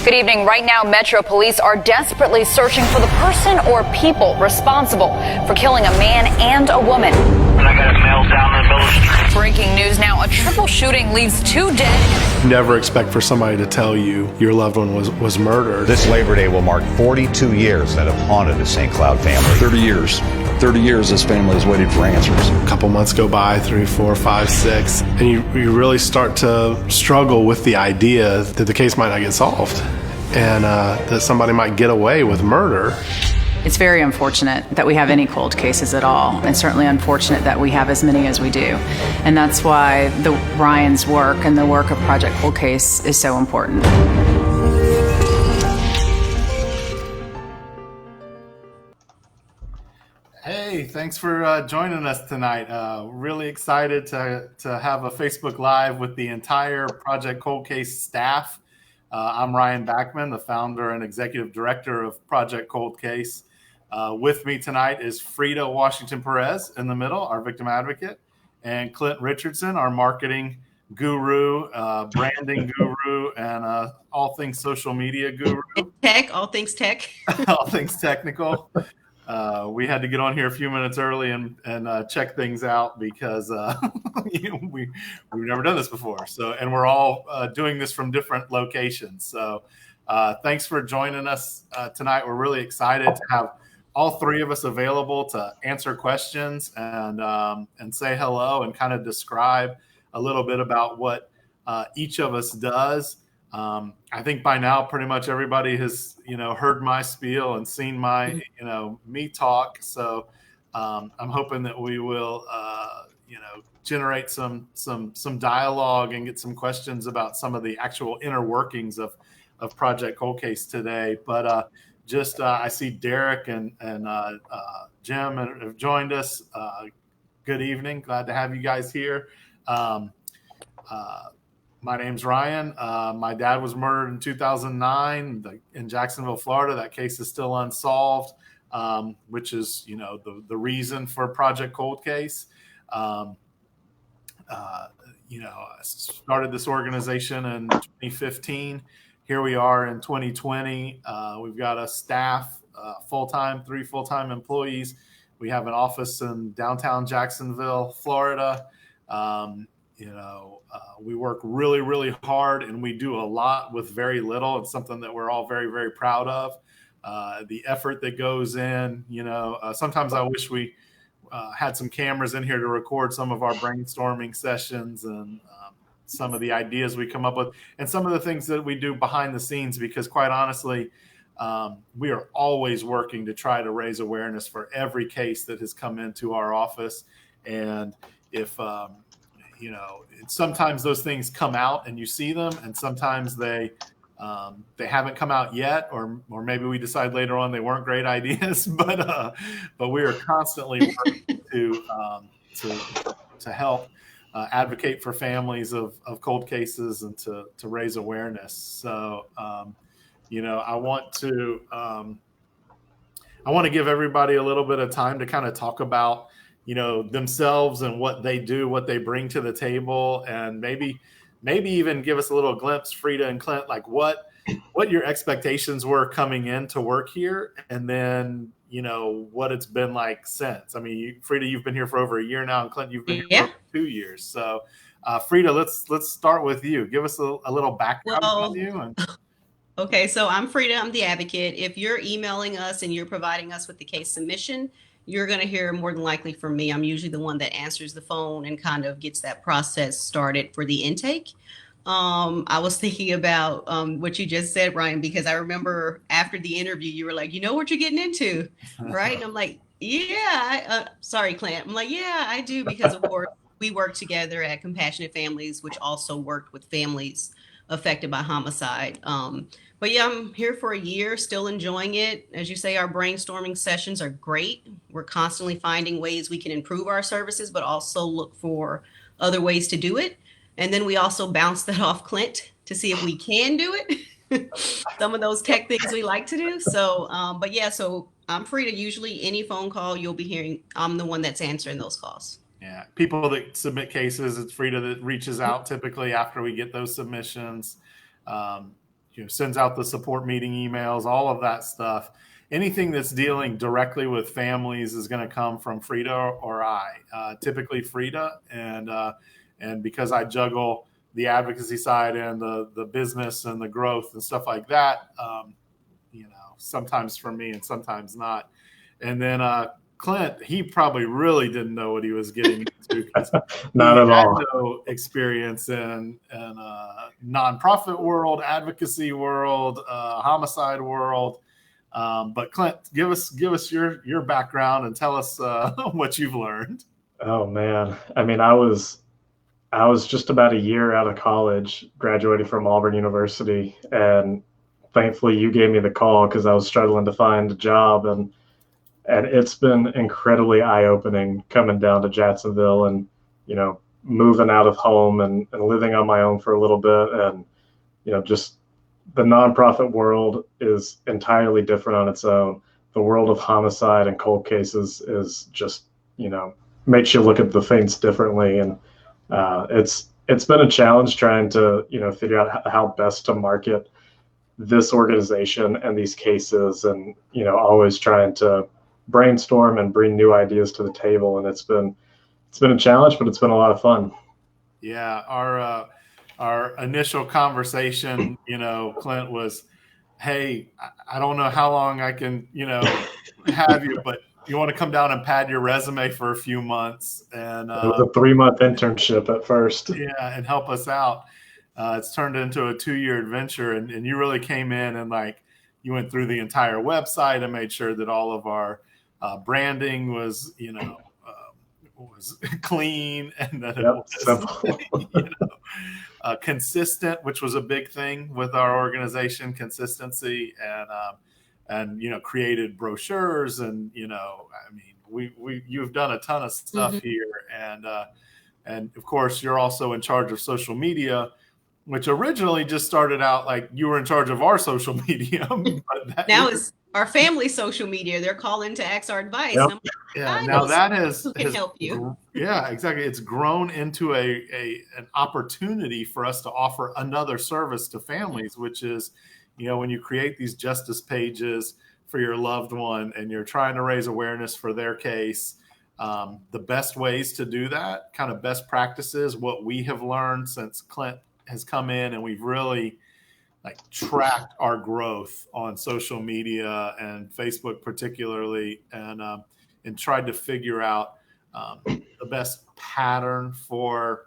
Good evening. Right now, Metro Police are desperately searching for the person or people responsible for killing a man and a woman. And I got a male down in the middle of the street. Breaking news now, a triple shooting leaves 2 dead. Never expect for somebody to tell you your loved one was murdered. This Labor Day will mark 42 years that have haunted the St. Cloud family. 30 years. 30 years this family has waited for answers. A couple months go by, 3, 4, 5, 6, and you really start to struggle with the idea that the case might not get solved and that somebody might get away with murder. It's very unfortunate that we have any cold cases at all, and certainly unfortunate that we have as many as we do. And that's why Ryan's work and the work of Project Cold Case is so important. Hey, thanks for joining us tonight. Really excited to have a Facebook Live with the entire Project Cold Case staff. I'm Ryan Backman, the founder and executive director of Project Cold Case. With me tonight is Frida Washington Perez in the middle, our victim advocate, and Clint Richardson, our marketing guru, branding guru, and all things social media guru. All things tech. All things technical. We had to get on here a few minutes early and check things out because we've never done this before. So, and we're all doing this from different locations. So thanks for joining us tonight. We're really excited to have all three of us available to answer questions and say hello and kind of describe a little bit about what each of us does. I think by now, pretty much everybody has, heard my spiel and seen my, me talk. So I'm hoping that we will, generate some dialogue and get some questions about some of the actual inner workings of Project Cold Case today. But I see Derek and Jim have joined us. Good evening. Glad to have you guys here. My name's Ryan. My dad was murdered in 2009 in Jacksonville, Florida. That case is still unsolved, which is, the reason for Project Cold Case. I started this organization in 2015. Here we are in 2020. We've got a staff, three full-time employees. We have an office in downtown Jacksonville, Florida. We work really, really hard, and we do a lot with very little. It's something that we're all very, very proud of. The effort that goes in, sometimes I wish we had some cameras in here to record some of our brainstorming sessions and some of the ideas we come up with and some of the things that we do behind the scenes, because quite honestly, we are always working to try to raise awareness for every case that has come into our office. And if, sometimes those things come out and you see them, and sometimes they haven't come out yet, or maybe we decide later on they weren't great ideas. But we are constantly working to help advocate for families of cold cases and to raise awareness. So I want to give everybody a little bit of time to kind of talk about themselves and what they do, what they bring to the table, and maybe even give us a little glimpse, Frida and Clint, like what your expectations were coming in to work here, and then what it's been like since. I mean, Frida, you've been here for over a year now, and Clint, you've been here for 2 years. So Frida, let's start with you. Give us a little background on you. Okay, so I'm Frida. I'm the advocate. If you're emailing us and you're providing us with the case submission, you're going to hear more than likely from me. I'm usually the one that answers the phone and kind of gets that process started for the intake. I was thinking about what you just said, Ryan, because I remember after the interview, you were like, you know what you're getting into, right? And I'm like, yeah. Sorry, Clint. I'm like, yeah, I do, because of course we work together at Compassionate Families, which also worked with families affected by homicide. But yeah, I'm here for a year, still enjoying it. As you say, our brainstorming sessions are great. We're constantly finding ways we can improve our services, but also look for other ways to do it. And then we also bounce that off Clint to see if we can do it. Some of those tech things we like to do. So, but yeah, so I'm free to usually any phone call you'll be hearing. I'm the one that's answering those calls. Yeah. People that submit cases, it's Frida that reaches out typically after we get those submissions. sends out the support meeting emails, all of that stuff. Anything that's dealing directly with families is going to come from Frida or I. Typically Frida, and because I juggle the advocacy side and the business and the growth and stuff like that, sometimes for me and sometimes not. And then Clint, he probably really didn't know what he was getting into. Not at all. No experience in nonprofit world, advocacy world, homicide world. But Clint, give us your background and tell us what you've learned. Oh man, I mean, I was just about a year out of college, graduating from Auburn University, and thankfully you gave me the call because I was struggling to find a job, and it's been incredibly eye-opening coming down to Jacksonville and moving out of home and living on my own for a little bit, and just the nonprofit world is entirely different on its own. The world of homicide and cold cases is just, makes you look at the things differently. And it's been a challenge trying to, figure out how best to market this organization and these cases, and, always trying to brainstorm and bring new ideas to the table. And it's been a challenge, but it's been a lot of fun. Yeah. Our initial conversation, Clint, was, hey, I don't know how long I can, have you, but you want to come down and pad your resume for a few months. And it was a 3-month internship at first. Yeah, and help us out. It's turned into a 2-year adventure, and you really came in and you went through the entire website and made sure that all of our branding was, was clean, and that it was simple. Consistent, which was a big thing with our organization, consistency, and created brochures, and you've done a ton of stuff here, and of course you're also in charge of social media, which originally just started out like you were in charge of our social media. But now it's our family social media. They're calling to ask our advice. Yep. Now that has help you. Yeah, exactly. It's grown into an opportunity for us to offer another service to families, which is, when you create these justice pages for your loved one and you're trying to raise awareness for their case, the best ways to do that, kind of best practices, what we have learned since Clint has come in, and we've really tracked our growth on social media and Facebook particularly, and tried to figure out the best pattern for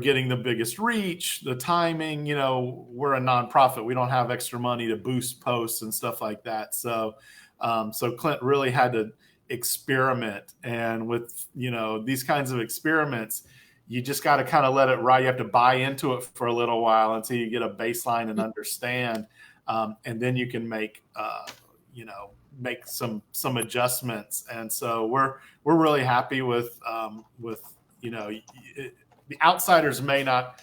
getting the biggest reach, the timing. We're a nonprofit. We don't have extra money to boost posts and stuff like that. So Clint really had to experiment, and with these kinds of experiments, you just got to kind of let it ride. You have to buy into it for a little while until you get a baseline and understand, and then you can make some adjustments. And so we're really happy with the outsiders may not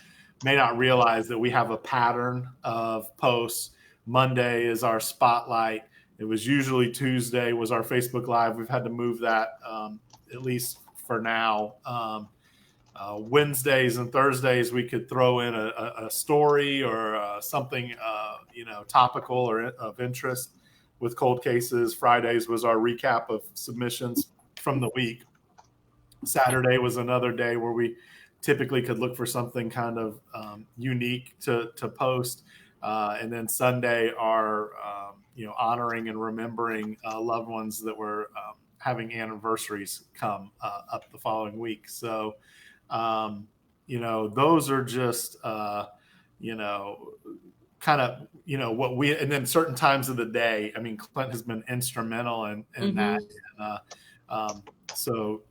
realize that we have a pattern of posts. Monday is our spotlight. It was usually Tuesday was our Facebook Live. We've had to move that at least for now. Wednesdays and Thursdays we could throw in a story or something topical or of interest with cold cases. Fridays was our recap of submissions from the week. Saturday was another day where we typically could look for something kind of unique to post, and then Sunday are honoring and remembering loved ones that were having anniversaries come up the following week. So those are just kind of what we, and then certain times of the day. I mean, Clint has been instrumental in that. And, so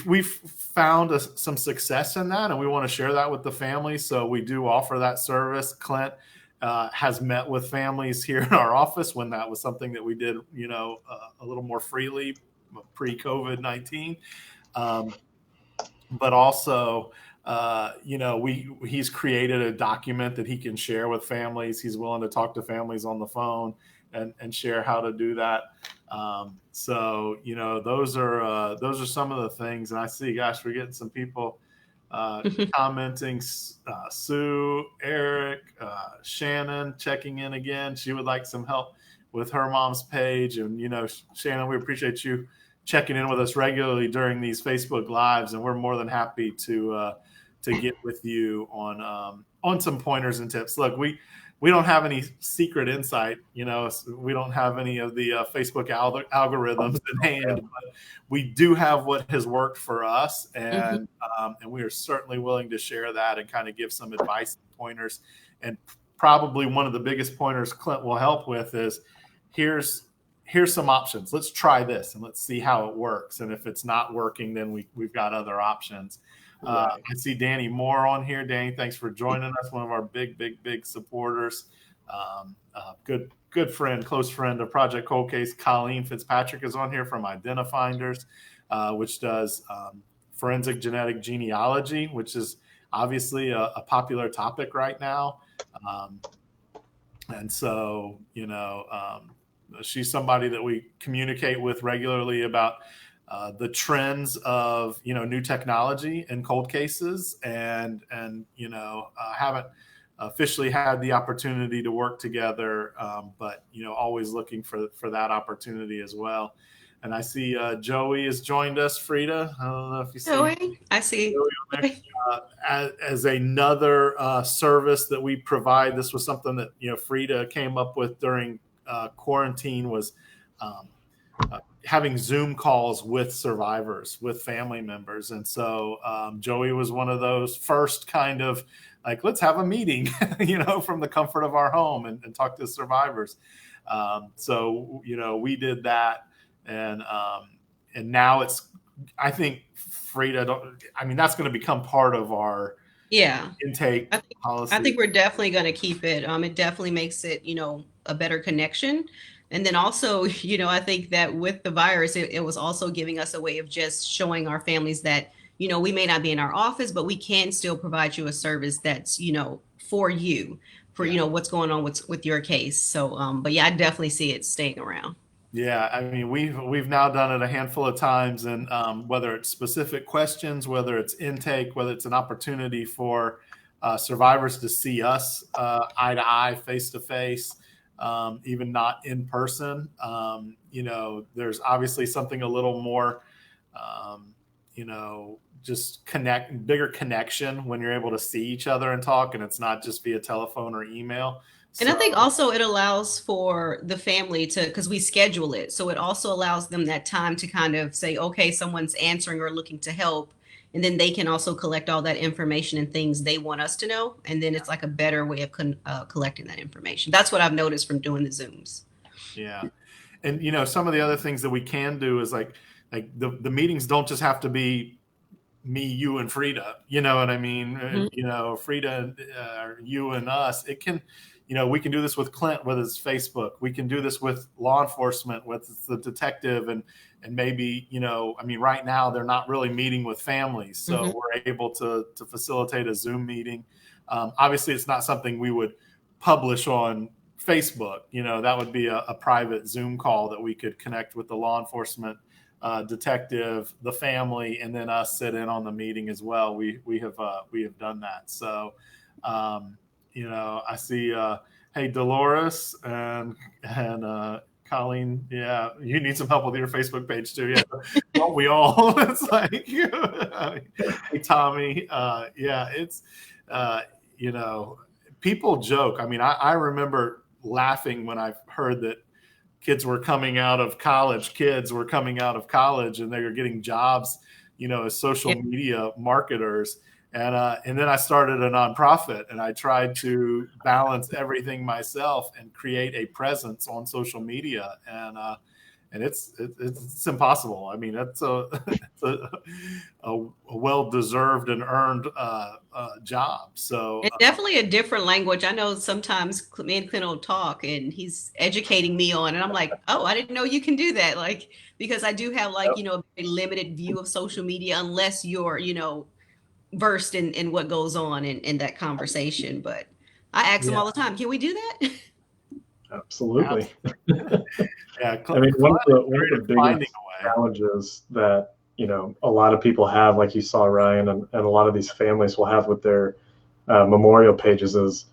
we've found some success in that, and we want to share that with the families. So we do offer that service. Clint has met with families here in our office when that was something that we did, a little more freely pre-COVID-19. But also, he's created a document that he can share with families. He's willing to talk to families on the phone and share how to do that. So those are some of the things. And I see, gosh, we're getting some people commenting. Sue, Eric, Shannon checking in again. She would like some help with her mom's page. And, Shannon, we appreciate you checking in with us regularly during these Facebook Lives. And we're more than happy to get with you on some pointers and tips. Look, we don't have any secret insight, we don't have any of the Facebook algorithms in hand, but we do have what has worked for us. And we are certainly willing to share that and kind of give some advice and pointers. And probably one of the biggest pointers Clint will help with is here's some options. Let's try this and let's see how it works. And if it's not working, then we've got other options. I see Danny Moore on here. Danny, thanks for joining us. One of our big supporters. Good friend, close friend of Project Cold Case. Colleen Fitzpatrick is on here from Identifinders, which does forensic genetic genealogy, which is obviously a popular topic right now. And so, she's somebody that we communicate with regularly about the trends of new technology in cold cases, and haven't officially had the opportunity to work together, but always looking for that opportunity as well. And I see Joey has joined us. Frida, I don't know if you see Joey. I see. As another service that we provide. This was something that Frida came up with during quarantine, was having Zoom calls with survivors, with family members. And so Joey was one of those first kind of like, let's have a meeting, from the comfort of our home and talk to survivors. So, we did that. And now I think Frida, that's going to become part of our intake policy. I think we're definitely going to keep it. It definitely makes it, a better connection. And then also, I think that with the virus, it was also giving us a way of just showing our families that, we may not be in our office, but we can still provide you a service that's, for you, for, what's going on with your case. So, but yeah, I definitely see it staying around. Yeah, we've now done it a handful of times, and whether it's specific questions, whether it's intake, whether it's an opportunity for survivors to see us eye to eye, face to face, even not in person. There's obviously something a little more, just bigger connection when you're able to see each other and talk, and it's not just via telephone or email. And I think also it allows for the family because we schedule it. So it also allows them that time to kind of say, okay, someone's answering or looking to help. And then they can also collect all that information and things they want us to know. And then it's like a better way of collecting that information. That's what I've noticed from doing the Zooms. Yeah. And, some of the other things that we can do is like the meetings don't just have to be me, you, and Frida. You know what I mean? Mm-hmm. Frida, you and us. It can, we can do this with Clint, whether it's Facebook. We can do this with law enforcement, with the detective, and maybe, right now they're not really meeting with families. So mm-hmm. we're able to facilitate a Zoom meeting. Obviously, it's not something we would publish on Facebook. That would be a private Zoom call that we could connect with the law enforcement detective, the family, and then us sit in on the meeting as well. We have done that. So, I see, hey, Dolores and Colleen, yeah, you need some help with your Facebook page too. Yeah, don't we all? It's like, hey, Tommy, yeah, it's, people joke. I remember laughing when I heard that kids were coming out of college, and they were getting jobs, as social media marketers. And then I started a nonprofit, and I tried to balance everything myself and create a presence on social media. And it's impossible. It's a well-deserved and earned job. So it's definitely a different language. I know sometimes me and Clint will talk, and he's educating me on, and I'm like, oh, I didn't know you can do that. Like, because I do have a limited view of social media, unless you're, versed in what goes on in that conversation. But I ask them all the time, can we do that? Absolutely. Yeah. One of the biggest challenges that a lot of people have, like you saw, Ryan, and a lot of these families will have with their memorial pages is,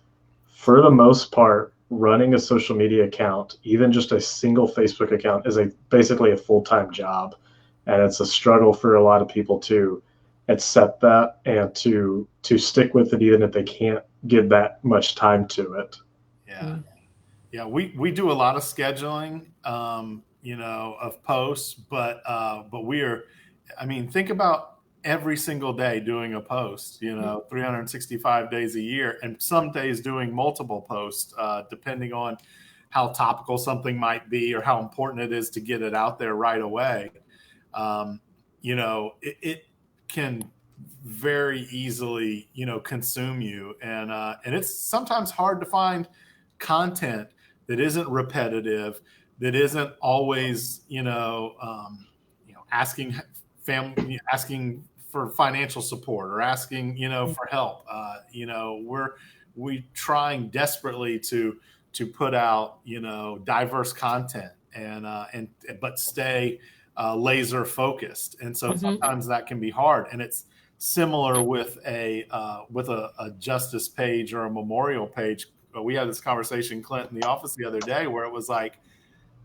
for the most part, running a social media account, even just a single Facebook account, is basically a full-time job. And it's a struggle for a lot of people to accept that and to stick with it, even if they can't give that much time to it. Yeah. Yeah. We do a lot of scheduling, of posts, but think about every single day doing a post, 365 days a year, and some days doing multiple posts, depending on how topical something might be or how important it is to get it out there right away. It can very easily, consume you. And it's sometimes hard to find content that isn't repetitive, that isn't always, asking for financial support or asking, for help. We trying desperately to put out, diverse content but stay laser focused. And so sometimes that can be hard. And it's similar with a justice page or a memorial page. We had this conversation, Clint, in the office the other day, where it was like,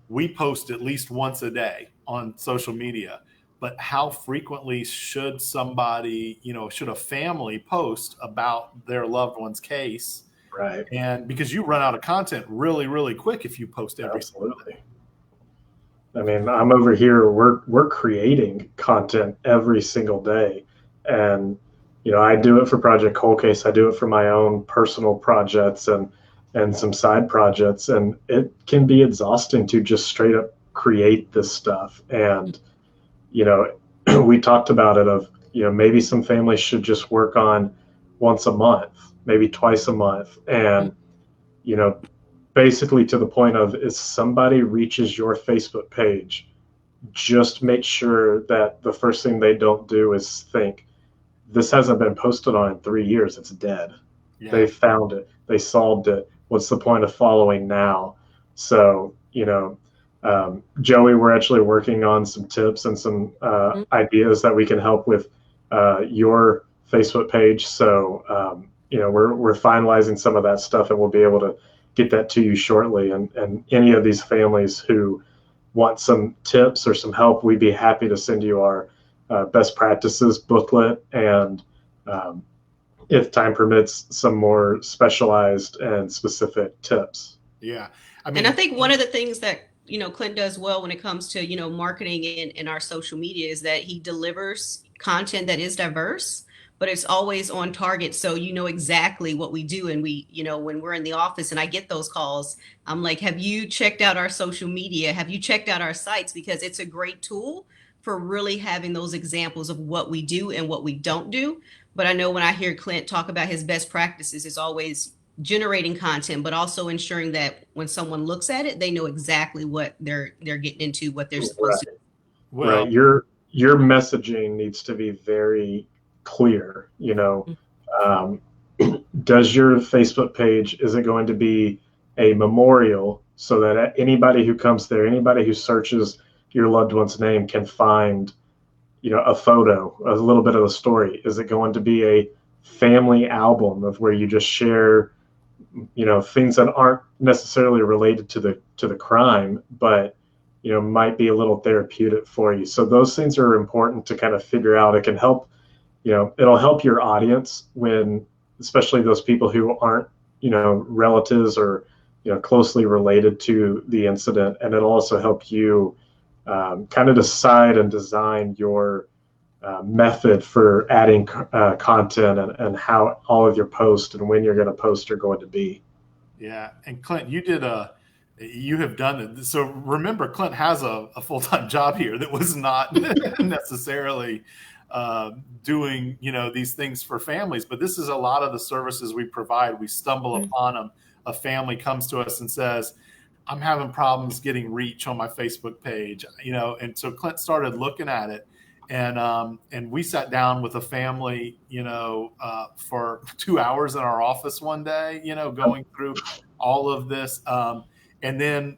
we post at least once a day on social media, but how frequently should somebody, should a family post about their loved one's case? Right. And because you run out of content really, really quick if you post every single day. I mean, I'm over here, we're creating content every single day. And, I do it for Project Cold Case. I do it for my own personal projects and some side projects. And it can be exhausting to just straight up create this stuff. And, we talked about it of, maybe some families should just work on once a month, maybe twice a month. And, basically to the point of, if somebody reaches your Facebook page, just make sure that the first thing they don't do is think, this hasn't been posted on in 3 years, it's dead. Yeah. They found it, they solved it. What's the point of following now? So, Joey, we're actually working on some tips and some ideas that we can help with your Facebook page. So, we're finalizing some of that stuff, and we'll be able to get that to you shortly. And any of these families who want some tips or some help, we'd be happy to send you our best practices booklet, and if time permits, some more specialized and specific tips. Yeah. And I think one of the things that, Clint does well when it comes to, marketing in our social media is that he delivers content that is diverse, but it's always on target. So exactly what we do. And we, when we're in the office and I get those calls, I'm like, have you checked out our social media? Have you checked out our sites? Because it's a great tool for really having those examples of what we do and what we don't do. But I know when I hear Clint talk about his best practices, it's always generating content, but also ensuring that when someone looks at it, they know exactly what they're getting into, what they're supposed to do. Well, right. Your messaging needs to be very clear. Does your Facebook page, is it going to be a memorial so that anybody who comes there, anybody who searches your loved one's name can find, a photo, a little bit of the story? Is it going to be a family album of where you just share, things that aren't necessarily related to the crime, but, might be a little therapeutic for you? So those things are important to kind of figure out. It can help, it'll help your audience when, especially those people who aren't, relatives or, closely related to the incident. And it'll also help you kind of decide and design your method for adding content and how all of your posts and when you're going to post are going to be. Yeah. And Clint, you have done it. So remember, Clint has a full-time job here that was not necessarily doing, these things for families, but this is a lot of the services we provide. We stumble upon them. A family comes to us and says, I'm having problems getting reach on my Facebook page, and so Clint started looking at it, and we sat down with a family, for 2 hours in our office one day, going through all of this. And then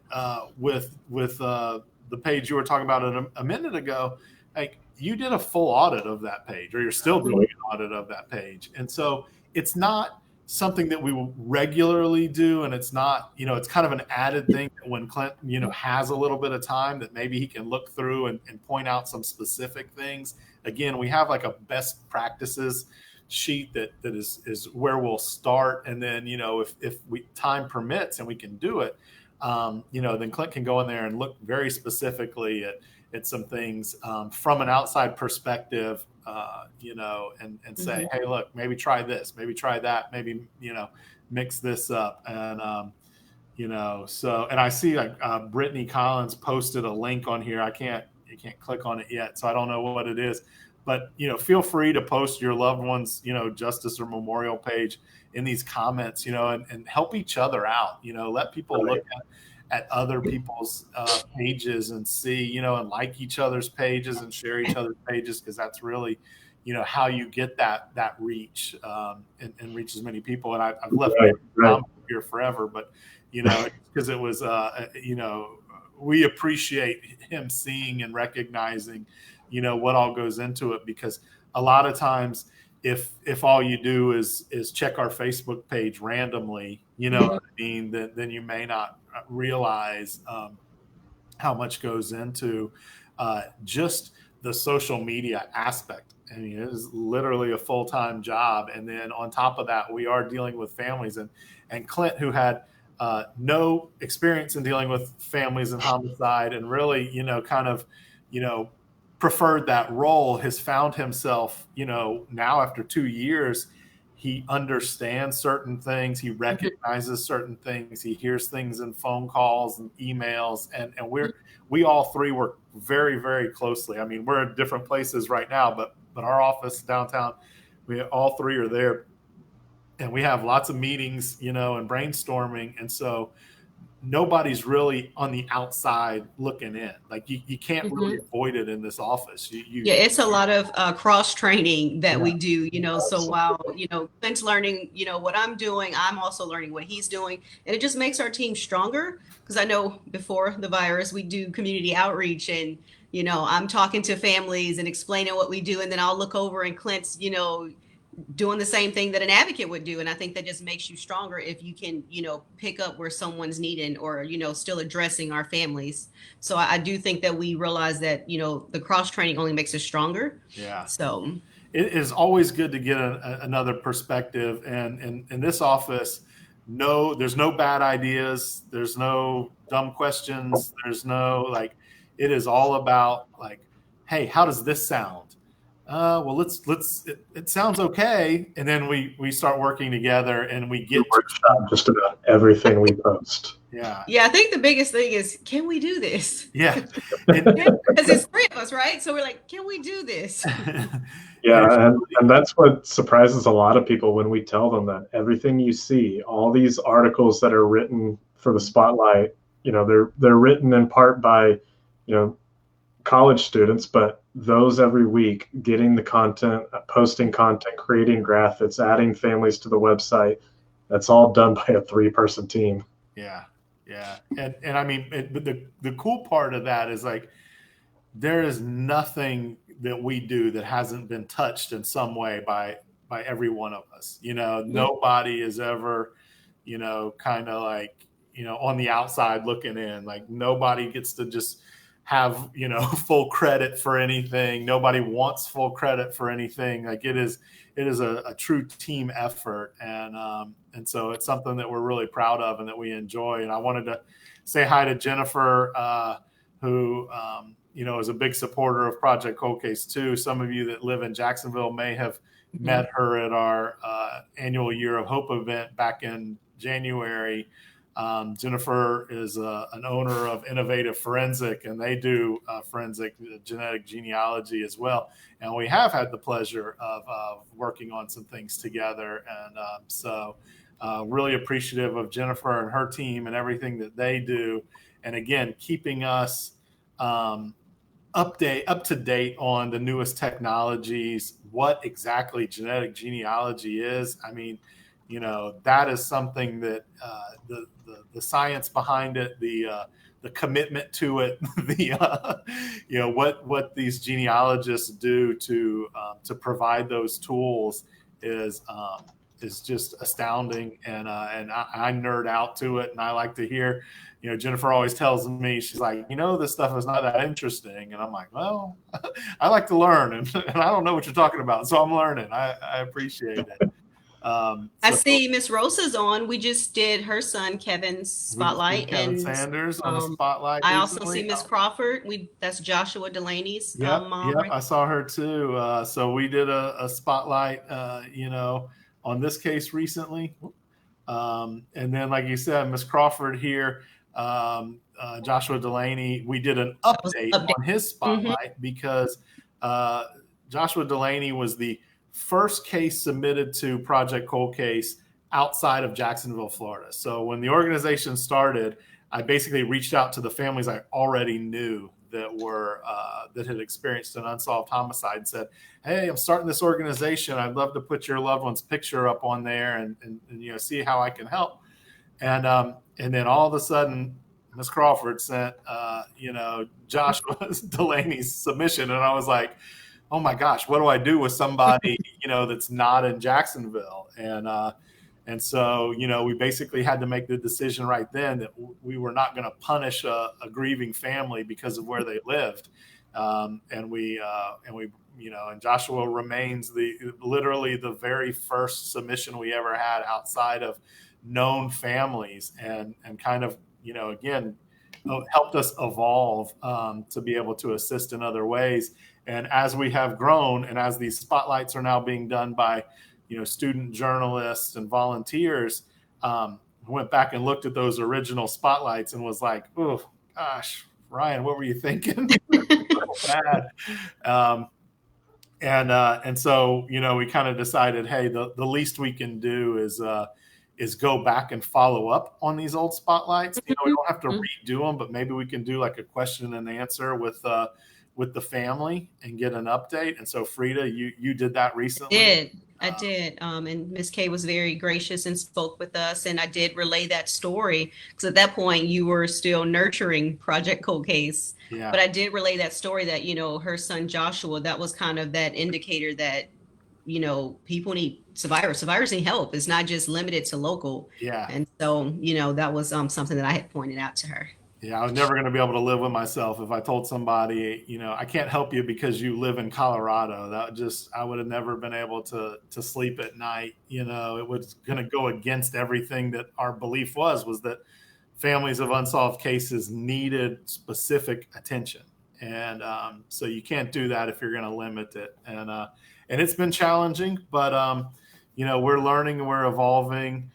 with the page you were talking about a minute ago, like, you did a full audit of that page, or you're still doing an audit of that page. And so it's not something that we will regularly do. And it's not, it's kind of an added thing that when Clint, has a little bit of time that maybe he can look through and point out some specific things. Again, we have like a best practices sheet that is where we'll start. And then, if time permits and we can do it, then Clint can go in there and look very specifically at some things from an outside perspective, and say, hey, look, maybe try this, maybe try that, maybe, mix this up. And, and I see like Brittany Collins posted a link on here. You can't click on it yet, so I don't know what it is. But, feel free to post your loved one's, justice or memorial page in these comments, and help each other out, let people look at other people's pages and see, and like each other's pages and share each other's pages, because that's really, how you get that reach and reach as many people. And I've left right here forever, but, because it was, we appreciate him seeing and recognizing, what all goes into it, because a lot of times if all you do is check our Facebook page randomly, what I mean, then you may not realize how much goes into just the social media aspect. I mean, it is literally a full-time job. And then on top of that, we are dealing with families, and Clint, who had no experience in dealing with families and homicide, and really, preferred that role, has found himself, now after 2 years, he understands certain things, he recognizes certain things, he hears things in phone calls and emails, and we all three work very, very closely. I mean, we're in different places right now, but our office downtown, we all three are there, and we have lots of meetings, and brainstorming, and so nobody's really on the outside looking in. Like you can't really avoid it in this office. It's a lot of cross training that we do, so while, Clint's learning, what I'm doing, I'm also learning what he's doing. And it just makes our team stronger, because I know before the virus, we do community outreach, and, I'm talking to families and explaining what we do. And then I'll look over and Clint's, doing the same thing that an advocate would do. And I think that just makes you stronger if you can, pick up where someone's needing, or, still addressing our families. So I do think that we realize that, the cross training only makes us stronger. Yeah. So it is always good to get another perspective. And in this office, there's no bad ideas. There's no dumb questions. There's no, it is all about hey, how does this sound? Well, it sounds okay. And then we start working together, and we get workshop just about everything we post. Yeah. Yeah. I think the biggest thing is, can we do this? Yeah. Because it's three of us, right? So we're like, can we do this? Yeah. And that's what surprises a lot of people when we tell them that everything you see, all these articles that are written for the Spotlight, they're written in part by, college students, but those every week getting the content, posting content, creating graphics, adding families to the website, that's all done by a 3-person team. Yeah. And I mean, the cool part of that is there is nothing that we do that hasn't been touched in some way by every one of us. Nobody is ever, kind of on the outside looking in. Nobody gets to just have full credit for anything. Nobody wants full credit for anything. It is a true team effort, and so it's something that we're really proud of and that we enjoy. And I wanted to say hi to Jennifer, who is a big supporter of Project Cold Case 2. Some of you that live in Jacksonville may have met her at our annual Year of Hope event back in January. Jennifer is an owner of Innovative Forensic, and they do forensic genetic genealogy as well. And we have had the pleasure of working on some things together. And so really appreciative of Jennifer and her team and everything that they do. And again, keeping us up to date on the newest technologies, what exactly genetic genealogy is. I mean, that is something that the the science behind it, the commitment to it, what these genealogists do to provide those tools is just astounding, and I nerd out to it, and I like to hear. Jennifer always tells me, she's like, this stuff is not that interesting, and I'm like, well, I like to learn, and I don't know what you're talking about, so I'm learning. I appreciate it. I see Miss Rosa's on. We just did her son Kevin's spotlight, Kevin and Sanders on the spotlight. I also recently. see Miss Crawford. That's Joshua Delaney's mom. Yep, Right? I saw her too. So we did a spotlight, on this case recently, and then, like you said, Miss Crawford here, Joshua Delaney. We did an update on his spotlight because Joshua Delaney was the first case submitted to Project Cold Case outside of Jacksonville, Florida. So when the organization started, I basically reached out to the families I already knew that had experienced an unsolved homicide and said, hey, I'm starting this organization. I'd love to put your loved one's picture up on there and see how I can help. And then all of a sudden, Ms. Crawford sent Joshua Delaney's submission, and I was like, oh my gosh, what do I do with somebody that's not in Jacksonville? And so, we basically had to make the decision right then that we were not going to punish a grieving family because of where they lived. And Joshua remains literally the very first submission we ever had outside of known families, and kind of, again, helped us evolve to be able to assist in other ways. And as we have grown, and as these spotlights are now being done by student journalists and volunteers, went back and looked at those original spotlights and was like, oh gosh, Ryan, what were you thinking? Bad. And so, we kind of decided, hey, the least we can do is go back and follow up on these old spotlights. We don't have to redo them, but maybe we can do like a question and answer with the family and get an update. And so, Frida, you did that recently. I did. And Ms. K was very gracious and spoke with us. And I did relay that story because at that point you were still nurturing Project Cold Case. Yeah. But I did relay that story that, her son Joshua, that was kind of that indicator that, people need survivors need help. It's not just limited to local. Yeah. And so, that was something that I had pointed out to her. Yeah, I was never going to be able to live with myself if I told somebody, I can't help you because you live in Colorado. I would have never been able to sleep at night. It was going to go against everything that our belief was that families of unsolved cases needed specific attention. And so you can't do that if you're going to limit it. And it's been challenging, but, we're learning and we're evolving.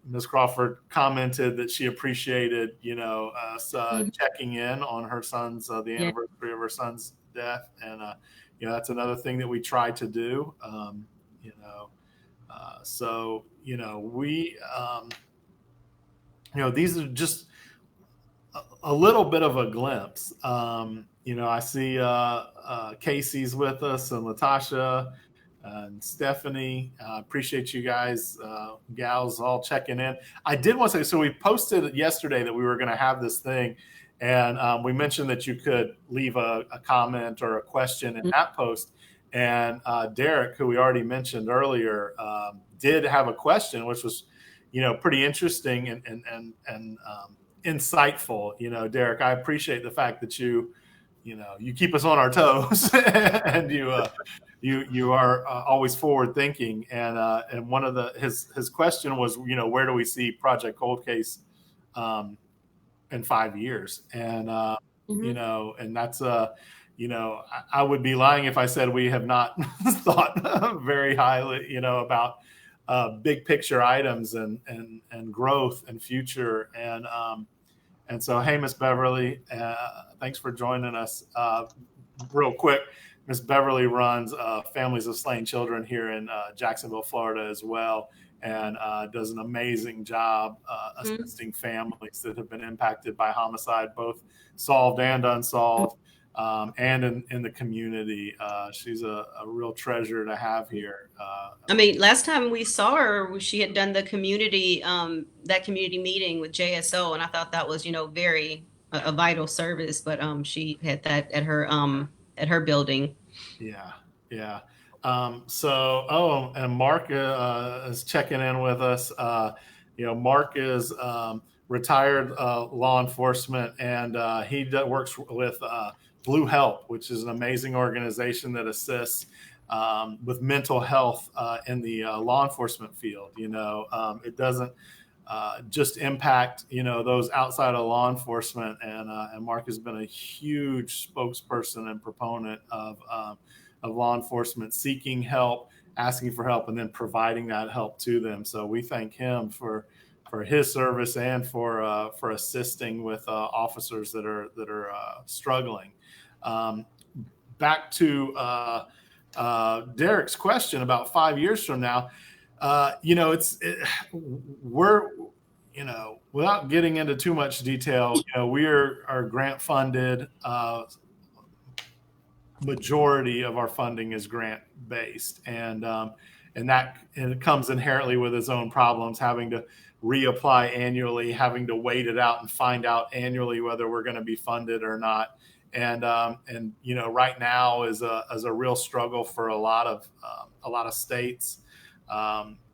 Ms. Crawford commented that she appreciated, us checking in on her son's, the anniversary of her son's death. And, that's another thing that we try to do. So, we, these are just a little bit of a glimpse. I see Casey's with us and Latasha and Stephanie. Appreciate you guys, gals, all checking in. I did want to say, so we posted yesterday that we were going to have this thing, and we mentioned that you could leave a comment or a question in that post. And Derek, who we already mentioned earlier, did have a question, which was, pretty interesting and insightful. Derek, I appreciate the fact that you keep us on our toes and you are always forward thinking. And one of his question was, where do we see Project Cold Case in 5 years? And and that's I would be lying if I said we have not thought very highly, about big picture items and growth and future. And so, hey, Miss Beverly, thanks for joining us. Real quick, Miss Beverly runs Families of Slain Children here in Jacksonville, Florida as well, and does an amazing job assisting families that have been impacted by homicide, both solved and unsolved. and in the community. She's a real treasure to have here. I mean, last time we saw her, she had done the community, that community meeting with JSO, and I thought that was, very a vital service. But she had that at her building. Yeah, yeah. And Mark is checking in with us. Mark is retired law enforcement, and he works with Blue Help, which is an amazing organization that assists with mental health in the law enforcement field. It doesn't just impact those outside of law enforcement, and Mark has been a huge spokesperson and proponent of law enforcement seeking help, asking for help, and then providing that help to them. So we thank him for his service and for assisting with officers that are struggling. Back to Derek's question about 5 years from now. We're without getting into too much detail, we are grant funded. Majority of our funding is grant based, and it comes inherently with its own problems, having to reapply annually, having to wait it out and find out annually whether we're going to be funded or not. And right now is a real struggle for a lot of states.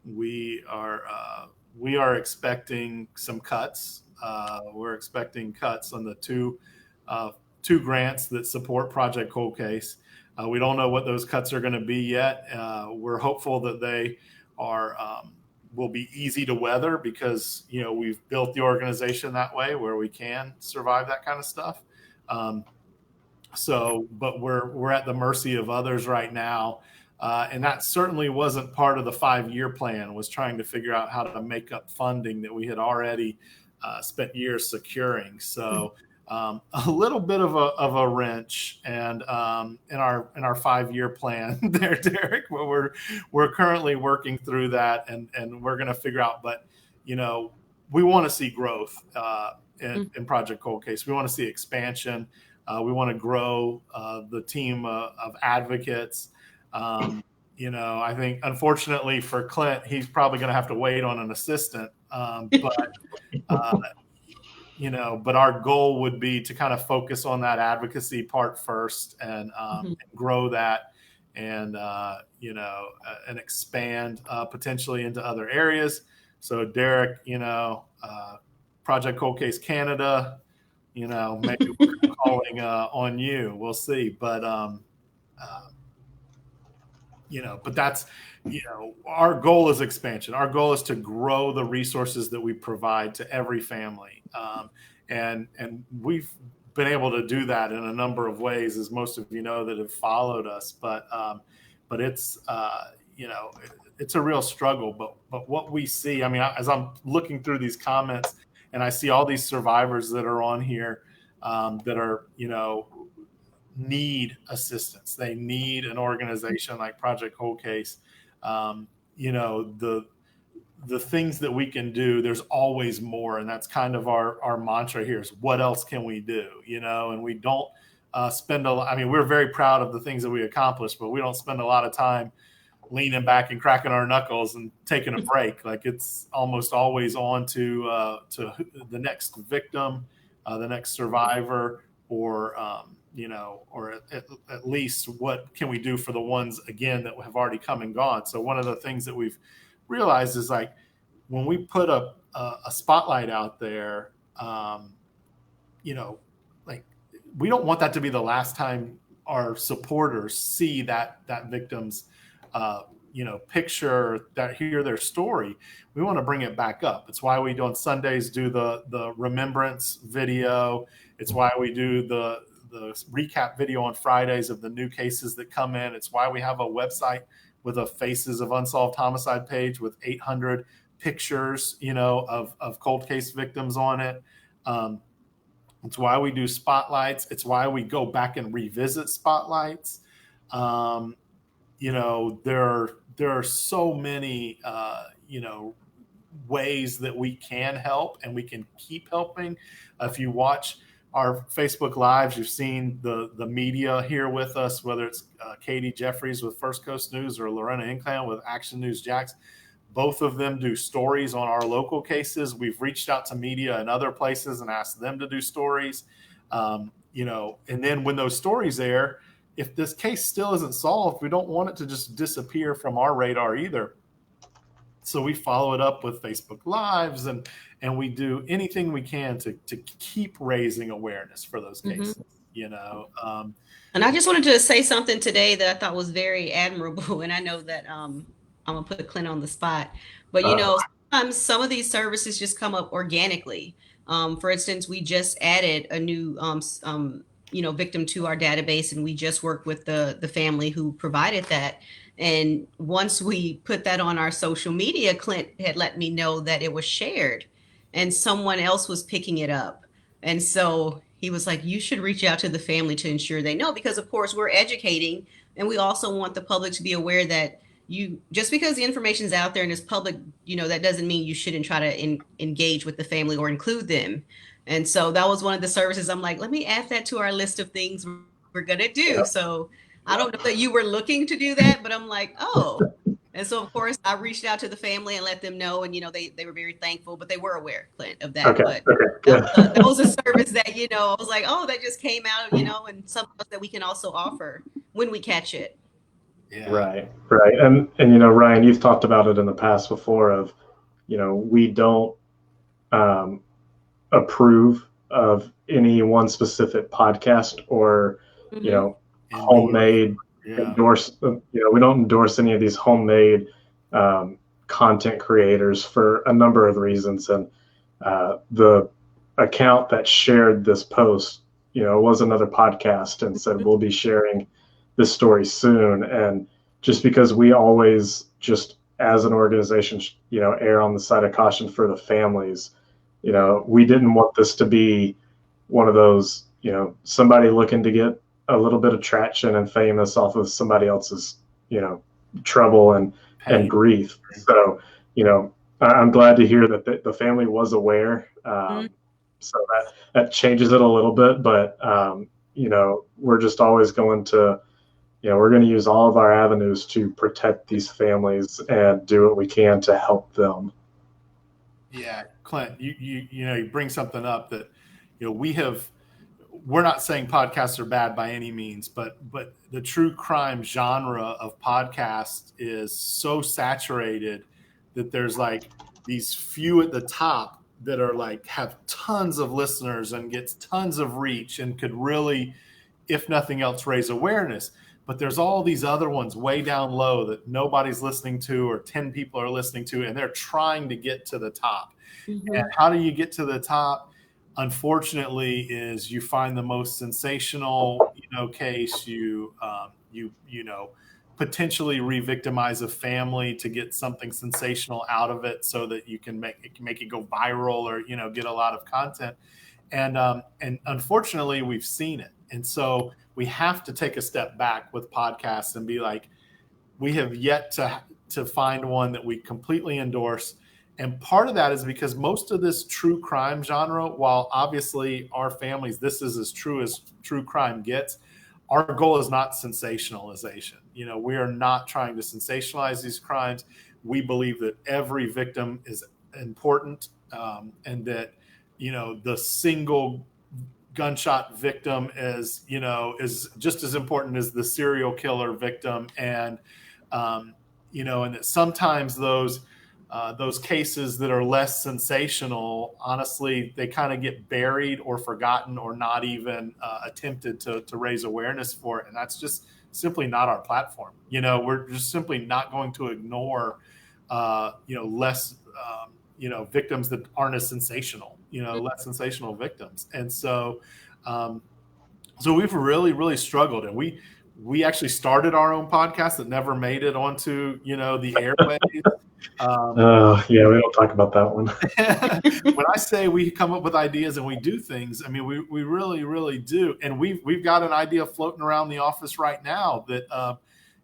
We are expecting some cuts. We're expecting cuts on the two grants that support Project Cold Case. We don't know what those cuts are going to be yet. We're hopeful that they will be easy to weather because we've built the organization that way where we can survive that kind of stuff. But we're at the mercy of others right now, and that certainly wasn't part of the 5-year plan. Was trying to figure out how to make up funding that we had already spent years securing. So. A little bit of a wrench, and in our 5-year plan there, Derek. Where we're currently working through that, and we're going to figure out. But we want to see growth in Project Cold Case. We want to see expansion. We want to grow the team of advocates. I think unfortunately for Clint, he's probably going to have to wait on an assistant. But our goal would be to kind of focus on that advocacy part first and grow that and expand potentially into other areas. So Derek, Project Cold Case Canada, maybe we're calling on you. We'll see. But but that's, our goal is expansion. Our goal is to grow the resources that we provide to every family. And we've been able to do that in a number of ways, as most of you know that have followed us. But it's, it's a real struggle. But what we see, as I'm looking through these comments and I see all these survivors that are on here that are, need assistance. They need an organization like Project Cold Case. The things that we can do, there's always more. And that's kind of our mantra here is what else can we do? And we don't spend a lot. We're very proud of the things that we accomplished, but we don't spend a lot of time leaning back and cracking our knuckles and taking a break. Like it's almost always on to the next victim, the next survivor, or at least what can we do for the ones, again, that have already come and gone. So one of the things that we've realized is like when we put a spotlight out there, like we don't want that to be the last time our supporters see that victim's picture, that hear their story. We want to bring it back up. It's why we on Sundays do the remembrance video. It's why we do the recap video on Fridays of the new cases that come in. It's why we have a website with a Faces of Unsolved Homicide page with 800 pictures, of cold case victims on it. It's why we do spotlights. It's why we go back and revisit spotlights. There are so many, ways that we can help and we can keep helping. If you watch our Facebook Lives, you've seen the media here with us, whether it's Katie Jeffries with First Coast News or Lorena Inclan with Action News Jax. Both of them do stories on our local cases. We've reached out to media in other places and asked them to do stories. And then when those stories air, if this case still isn't solved, we don't want it to just disappear from our radar either. So we follow it up with Facebook Lives and we do anything we can to keep raising awareness for those cases, And I just wanted to say something today that I thought was very admirable. And I know that I'm going to put Clint on the spot, but sometimes some of these services just come up organically. For instance, we just added a new, victim to our database, and we just worked with the family who provided that. And once we put that on our social media, Clint had let me know that it was shared and someone else was picking it up. And so he was like, you should reach out to the family to ensure they know, because of course we're educating, and we also want the public to be aware that just because the information is out there and it's public, that doesn't mean you shouldn't try to engage with the family or include them. And so that was one of the services. I'm like, let me add that to our list of things we're going to do. Yep. So I don't know that you were looking to do that, but I'm like, oh. And so, of course, I reached out to the family and let them know. And, they were very thankful, but they were aware, Clint, of that. Okay. But that was a service that, I was like, oh, that just came out, and something else that we can also offer when we catch it. Yeah. Right. And Ryan, you've talked about it in the past before of, we don't approve of any one specific podcast or, homemade endorse, we don't endorse any of these homemade content creators for a number of reasons. And the account that shared this post, was another podcast and said, we'll be sharing this story soon. And just because we always just as an organization, err on the side of caution for the families, we didn't want this to be one of those, somebody looking to get a little bit of traction and famous off of somebody else's, trouble and grief. So, I'm glad to hear that the family was aware. So that changes it a little bit, but, we're just always going to, we're going to use all of our avenues to protect these families and do what we can to help them. Yeah, Clint, you bring something up that, we're not saying podcasts are bad by any means, but the true crime genre of podcast is so saturated that there's like these few at the top that are like have tons of listeners and gets tons of reach and could really, if nothing else, raise awareness. But there's all these other ones way down low that nobody's listening to or 10 people are listening to, and they're trying to get to the top. Mm-hmm. And how do you get to the top? Unfortunately, is you find the most sensational, case. You potentially re-victimize a family to get something sensational out of it, so that you can make it go viral or get a lot of content. And unfortunately, we've seen it. And so we have to take a step back with podcasts and be like, we have yet to find one that we completely endorse. And part of that is because most of this true crime genre, while obviously our families, this is as true as true crime gets, our goal is not sensationalization. We are not trying to sensationalize these crimes. We believe that every victim is important, and that, the single gunshot victim is just as important as the serial killer victim. And, and that sometimes those cases that are less sensational, honestly, they kind of get buried or forgotten or not even attempted to raise awareness for it. And that's just simply not our platform. We're just simply not going to ignore, less, victims that aren't as sensational, less sensational victims. And so, so we've really, really struggled. And we actually started our own podcast that never made it onto, the airwaves. Yeah, we don't talk about that one. When I say we come up with ideas and we do things, I mean, we really, really do. And we've got an idea floating around the office right now that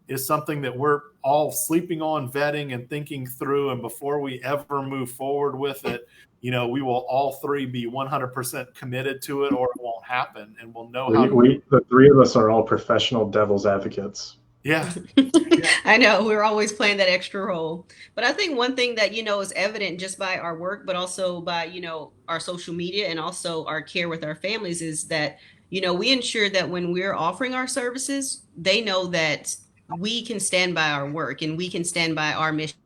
is something that we're all sleeping on, vetting and thinking through. And before we ever move forward with it, we will all three be 100% committed to it, or it won't happen, and we'll know how. The three of us are all professional devil's advocates. Yeah. I know we're always playing that extra role, but I think one thing that, is evident just by our work, but also by, our social media and also our care with our families is that, we ensure that when we're offering our services, they know that we can stand by our work and we can stand by our mission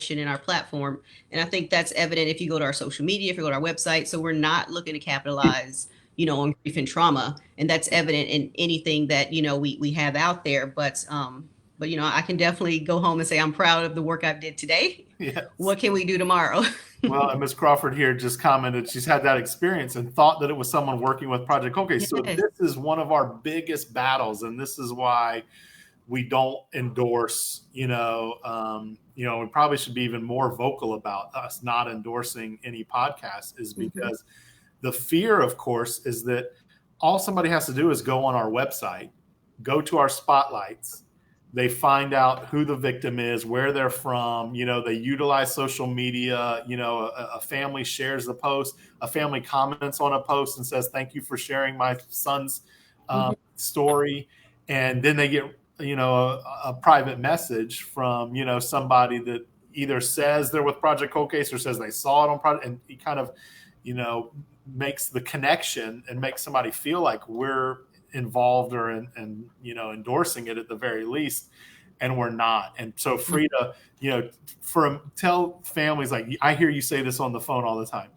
and our platform. And I think that's evident if you go to our social media, if you go to our website. So we're not looking to capitalize, on grief and trauma. And that's evident in anything that, we have out there. But I can definitely go home and say, I'm proud of the work I did today. Yes. What can we do tomorrow? Well, and Ms. Crawford here just commented she's had that experience and thought that it was someone working with Project Cold Case. So Yes. this is one of our biggest battles, and this is why we don't endorse, we probably should be even more vocal about us not endorsing any podcasts, is because the fear, of course, is that all somebody has to do is go on our website, go to our spotlights. They find out who the victim is, where they're from. They utilize social media. A family shares the post. A family comments on a post and says, "Thank you for sharing my son's story." And then they get, a private message from, somebody that either says they're with Project Cold Case or says they saw it on Project, and he kind of, makes the connection and makes somebody feel like we're involved or endorsing it at the very least, and we're not. And so Frida, tell families, like, I hear you say this on the phone all the time.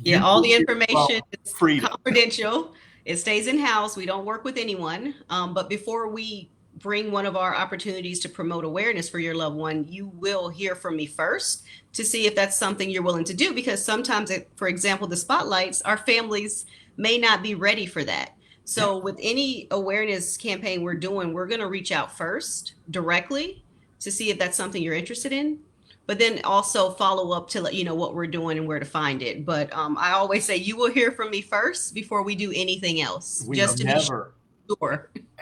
Yeah, all the information is Frida. confidential. It stays in house. We don't work with anyone. But before we bring one of our opportunities to promote awareness for your loved one, you will hear from me first to see if that's something you're willing to do. Because sometimes, for example, the spotlights, our families may not be ready for that. So with any awareness campaign we're doing, we're going to reach out first directly to see if that's something you're interested in, but then also follow up to let you know what we're doing and where to find it. But I always say you will hear from me first before we do anything else, just to be sure.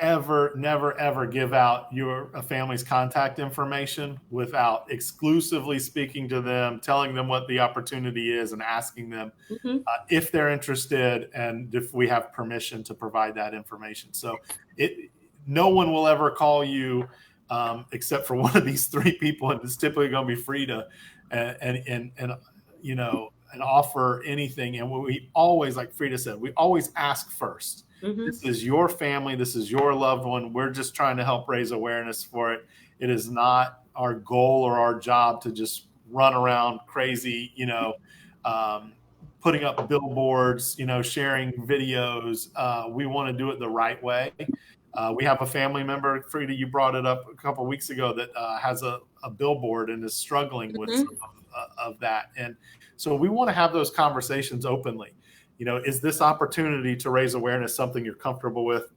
Never, ever give out your family's contact information without exclusively speaking to them, telling them what the opportunity is, and asking them if they're interested and if we have permission to provide that information. So no one will ever call you except for one of these three people, and it's typically going to be Frida, and offer anything. And we always, like Frida said, we always ask first. This is your family. This is your loved one. We're just trying to help raise awareness for it. It is not our goal or our job to just run around crazy, putting up billboards, sharing videos. We want to do it the right way. We have a family member, Frida, you brought it up a couple of weeks ago, that has a billboard and is struggling with some of that. And so we want to have those conversations openly. Is this opportunity to raise awareness something you're comfortable with?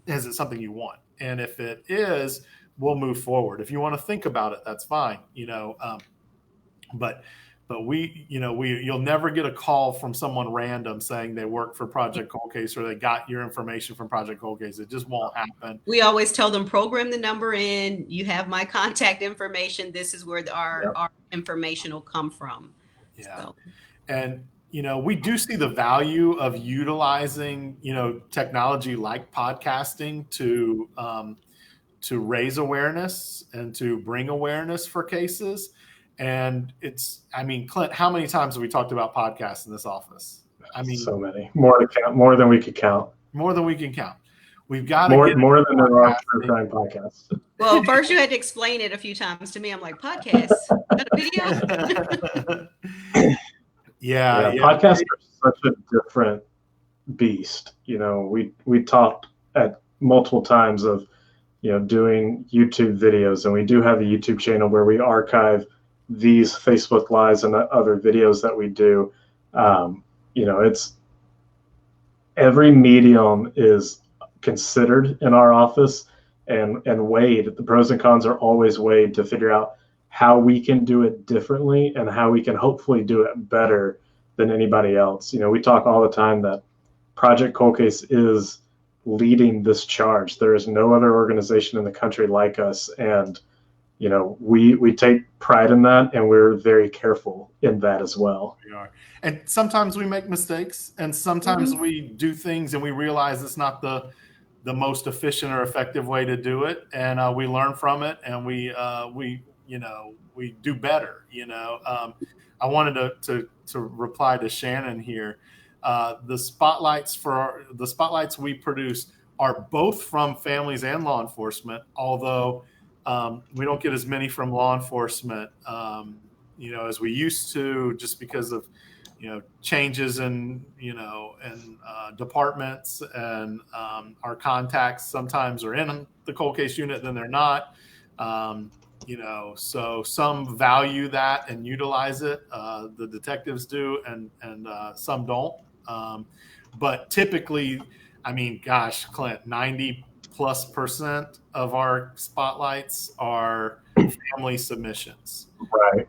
Is it something you want? And if it is, we'll move forward. If you want to think about it, that's fine. But you'll never get a call from someone random saying they work for Project Cold Case or they got your information from Project Cold Case. It just won't happen. We always tell them, program the number in. You have my contact information. This is where our information will come from. Yeah. So. And we do see the value of utilizing, technology like podcasting to raise awareness and to bring awareness for cases. And Clint, how many times have we talked about podcasts in this office? So many, more than we could count. More than we can count. We've got to more than there are true crime podcasts. Well, first you had to explain it a few times to me. I'm like, podcast? Is that a video? Yeah. Podcasts are such a different beast. We talked at multiple times of, doing YouTube videos, and we do have a YouTube channel where we archive these Facebook Lives and other videos that we do. It's every medium is considered in our office and weighed. The pros and cons are always weighed to figure out how we can do it differently and how we can hopefully do it better than anybody else. We talk all the time that Project Cold Case is leading this charge. There is no other organization in the country like us. And, we take pride in that, and we're very careful in that as well. We are. And sometimes we make mistakes, and sometimes we do things and we realize it's not the most efficient or effective way to do it, and we learn from it, and we do better. I wanted to reply to Shannon here. The spotlights we produce are both from families and law enforcement, although we don't get as many from law enforcement, as we used to, just because of changes in departments, and our contacts sometimes are in the cold case unit, then they're not. So some value that and utilize it. The detectives do, and some don't. But typically, Clint, 90+% of our spotlights are family submissions. Right.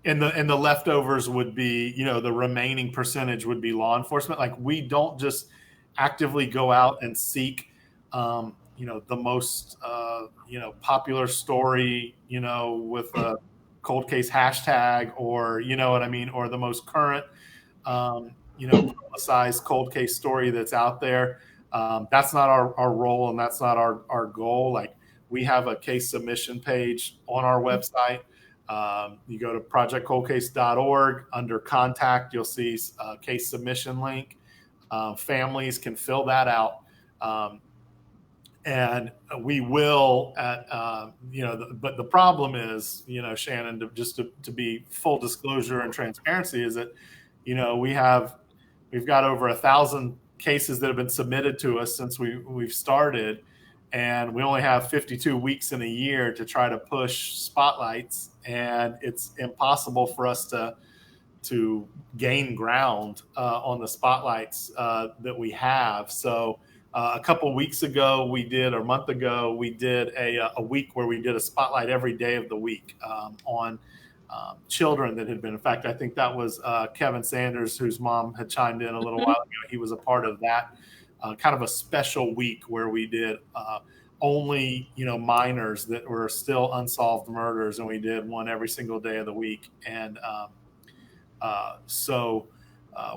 And the leftovers would be, the remaining percentage would be law enforcement. Like, we don't just actively go out and seek, the most, popular story, with a cold case hashtag, or, or the most current, publicized cold case story that's out there. That's not our role, and that's not our goal. Like, we have a case submission page on our website. You go to projectcoldcase.org, under contact, you'll see a case submission link. Families can fill that out. And we will but the problem is, Shannon, to be full disclosure and transparency, is that, we've got over 1,000 cases that have been submitted to us since we've started. And we only have 52 weeks in a year to try to push spotlights, and it's impossible for us to gain ground on the spotlights that we have. So a couple weeks ago, a month ago, we did a week where we did a spotlight every day of the week on children that had been. In fact, I think that was Kevin Sanders, whose mom had chimed in a little while ago. He was a part of that. Kind of a special week where we did only minors that were still unsolved murders, and we did one every single day of the week. And so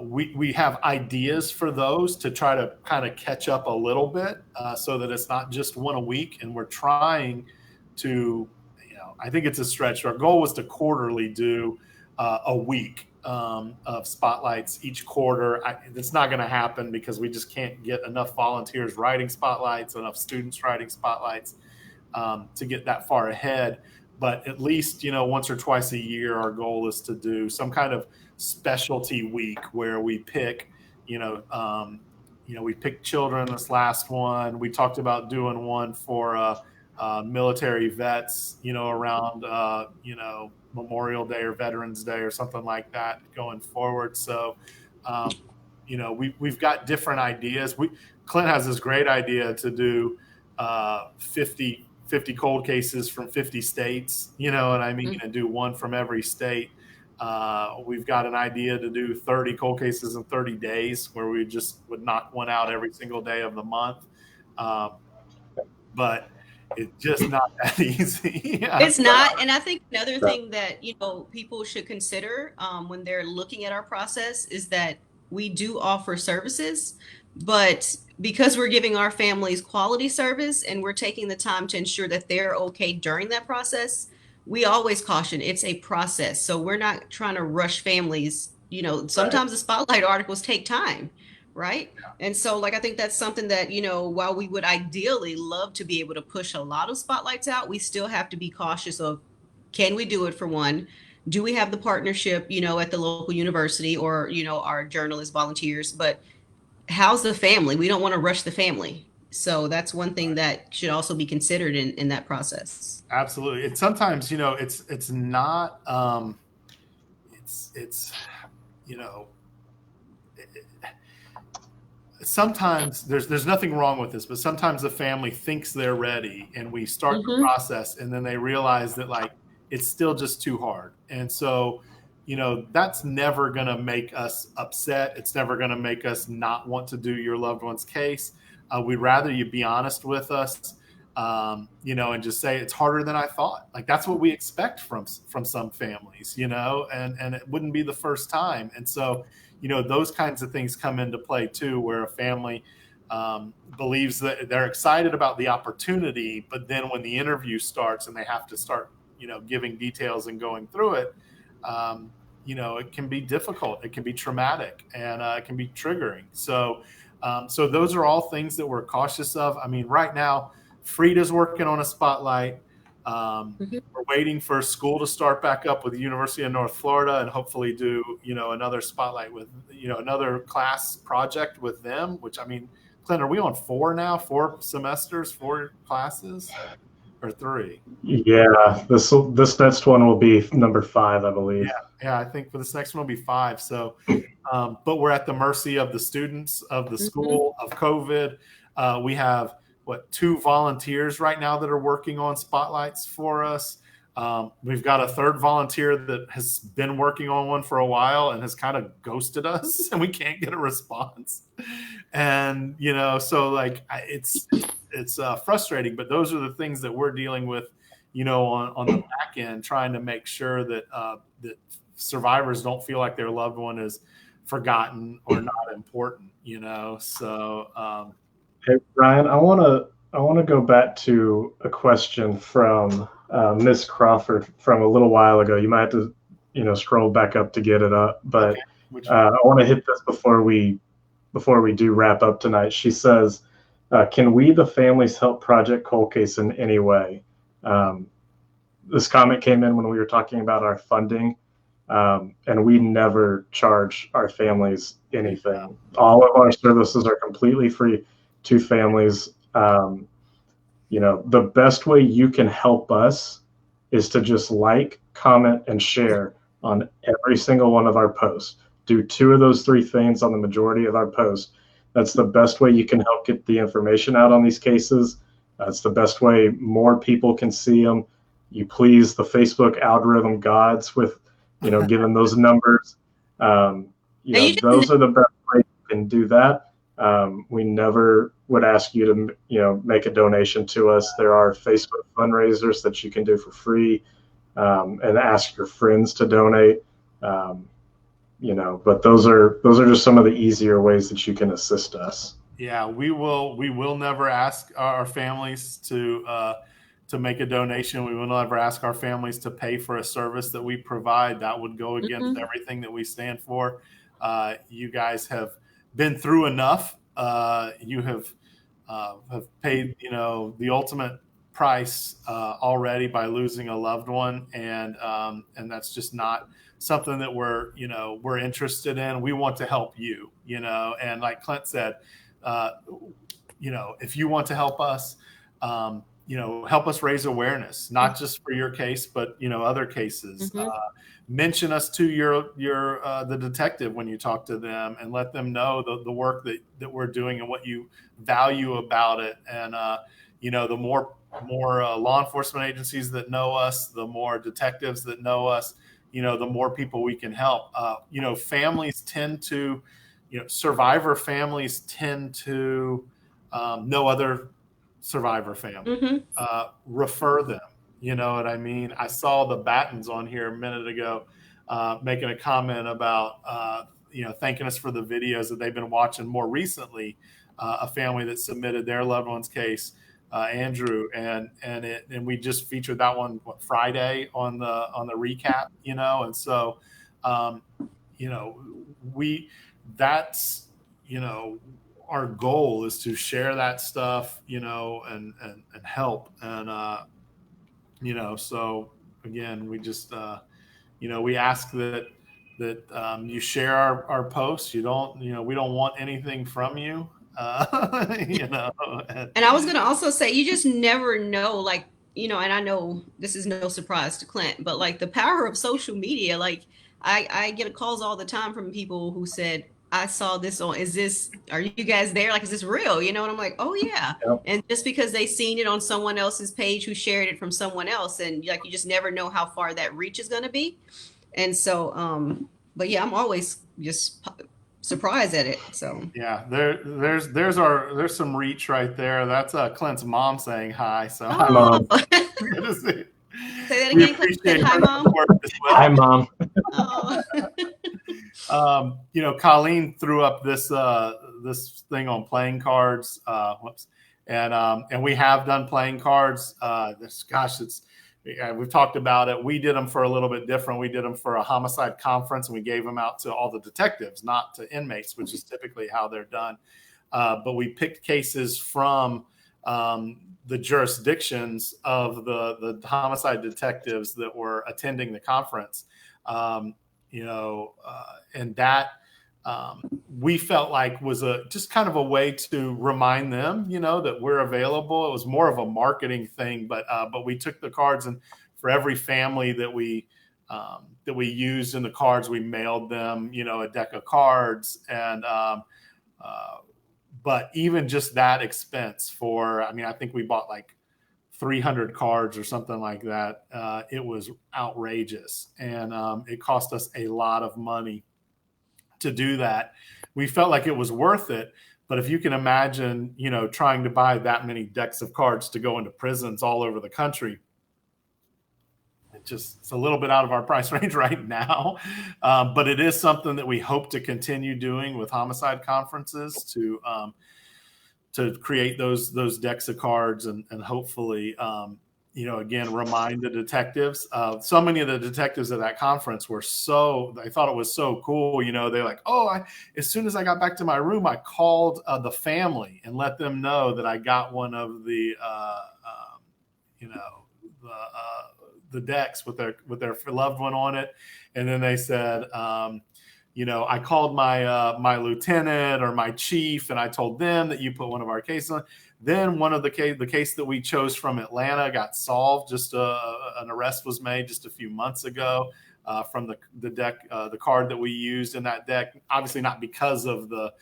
we have ideas for those to try to kind of catch up a little bit, so that it's not just one a week. And we're trying to, I think it's a stretch. Our goal was to quarterly do a week of spotlights each quarter. It's not going to happen because we just can't get enough volunteers writing spotlights, enough students writing spotlights to get that far ahead. But at least, once or twice a year, our goal is to do some kind of specialty week where we pick, we picked children this last one. We talked about doing one for military vets, around, Memorial Day or Veterans Day or something like that going forward. So, we've got different ideas. Clint has this great idea to do 50 cold cases from 50 states, and do one from every state. We've got an idea to do 30 cold cases in 30 days, where we just would knock one out every single day of the month. But it's just not that easy. It's not. And I think another thing that, people should consider when they're looking at our process is that we do offer services, but because we're giving our families quality service and we're taking the time to ensure that they're okay during that process, we always caution it's a process. So we're not trying to rush families. Sometimes the spotlight articles take time. Right. And so, I think that's something that, while we would ideally love to be able to push a lot of spotlights out, we still have to be cautious of, can we do it for one? Do we have the partnership, at the local university or, our journalist volunteers? But how's the family? We don't want to rush the family. So that's one thing that should also be considered in that process. Absolutely. And sometimes, it's not, sometimes there's nothing wrong with this, but sometimes the family thinks they're ready, and we start the process, and then they realize that it's still just too hard. And so, that's never going to make us upset. It's never going to make us not want to do your loved one's case. We'd rather you be honest with us. and just say it's harder than I thought. Like that's what we expect from some families, and it wouldn't be the first time. And so, those kinds of things come into play too, where a family believes that they're excited about the opportunity, but then when the interview starts and they have to start, giving details and going through it, it can be difficult, it can be traumatic, and it can be triggering. So those are all things that we're cautious of. I mean, right now, Frida's working on a spotlight. We're waiting for school to start back up with the University of North Florida and hopefully do, another spotlight with, another class project with them, which, I mean, Clint, are we on 4 semesters, 4 classes, or 3? Yeah, this next one will be number 5, I believe. Yeah, I think for this next one will be 5. So, but we're at the mercy of the students, of the school, of COVID. We have 2 volunteers right now that are working on spotlights for us. We've got a 3rd volunteer that has been working on one for a while and has kind of ghosted us, and we can't get a response. And so like it's frustrating, but those are the things that we're dealing with, on the back end, trying to make sure that that survivors don't feel like their loved one is forgotten or not important. So. Hey, Ryan, I want to go back to a question from Miss Crawford from a little while ago. You might have to, scroll back up to get it up, but I want to hit this before we do wrap up tonight. She says, "Can we, the families, help Project Cold Case in any way?" This comment came in when we were talking about our funding, and we never charge our families anything. All of our services are completely free to families. The best way you can help us is to just like, comment, and share on every single one of our posts. Do 2 of those 3 things on the majority of our posts. That's the best way you can help get the information out on these cases. It's the best way more people can see them. You please the Facebook algorithm gods with, giving those numbers. Those are the best ways you can do that. We never would ask you to, make a donation to us. There are Facebook fundraisers that you can do for free, and ask your friends to donate. But those are just some of the easier ways that you can assist us. Yeah, we will never ask our families to make a donation. We will never ask our families to pay for a service that we provide. That would go against everything that we stand for. You guys have been through enough. You have paid, the ultimate price already by losing a loved one, and that's just not something that we're interested in. We want to help you, and like Clint said, if you want to help us, help us raise awareness, not just for your case, but other cases. Mention us to your the detective when you talk to them, and let them know the work that we're doing and what you value about it. And the more law enforcement agencies that know us, the more detectives that know us, the more people we can help. Families tend to, survivor families tend to know other survivor family, refer them. You know what I mean? I saw the Battens on here a minute ago making a comment about, thanking us for the videos that they've been watching more recently, a family that submitted their loved one's case, Andrew, and we just featured that one Friday on the recap, and so, that's, our goal is to share that stuff, and help. And, so again, we just, we ask that you share our posts. You don't, we don't want anything from you, And I was going to also say, you just never know, and I know this is no surprise to Clint, but the power of social media, I get calls all the time from people who said, I saw this on, are you guys there? Is this real? And I'm like, oh yeah. Yep. And just because they seen it on someone else's page who shared it from someone else. And you just never know how far that reach is going to be. And so, but yeah, I'm always just surprised at it. So Yeah, there's some reach right there. That's Clint's mom saying hi. So Mom. good to see. Say that We again, Clint. appreciate Hi, her Mom. support as well. Hi, Mom. Oh. Colleen threw up this thing on playing cards. And we have done playing cards. We've talked about it. We did them for a little bit different. We did them for a homicide conference, and we gave them out to all the detectives, not to inmates, which is typically how they're done. But we picked cases from the jurisdictions of the homicide detectives that were attending the conference. And that we felt like was just kind of a way to remind them, that we're available. It was more of a marketing thing, but we took the cards, and for every family that we used in the cards, we mailed them, a deck of cards. And but even just that expense I think we bought like 300 cards or something like that. It was outrageous, and it cost us a lot of money to do that. We felt like it was worth it, but if you can imagine, trying to buy that many decks of cards to go into prisons all over the country, it's a little bit out of our price range right now. But it is something that we hope to continue doing with homicide conferences to create those decks of cards and hopefully, again, remind the detectives. So many of the detectives at that conference they thought it was so cool. They're like, as soon as I got back to my room, I called the family and let them know that I got one of the decks with their loved one on it. And then they said, I called my lieutenant or my chief, and I told them that you put one of our cases on. Then one of the case that we chose from Atlanta got solved. Just an arrest was made just a few months ago from the deck, the card that we used in that deck. Obviously not because of the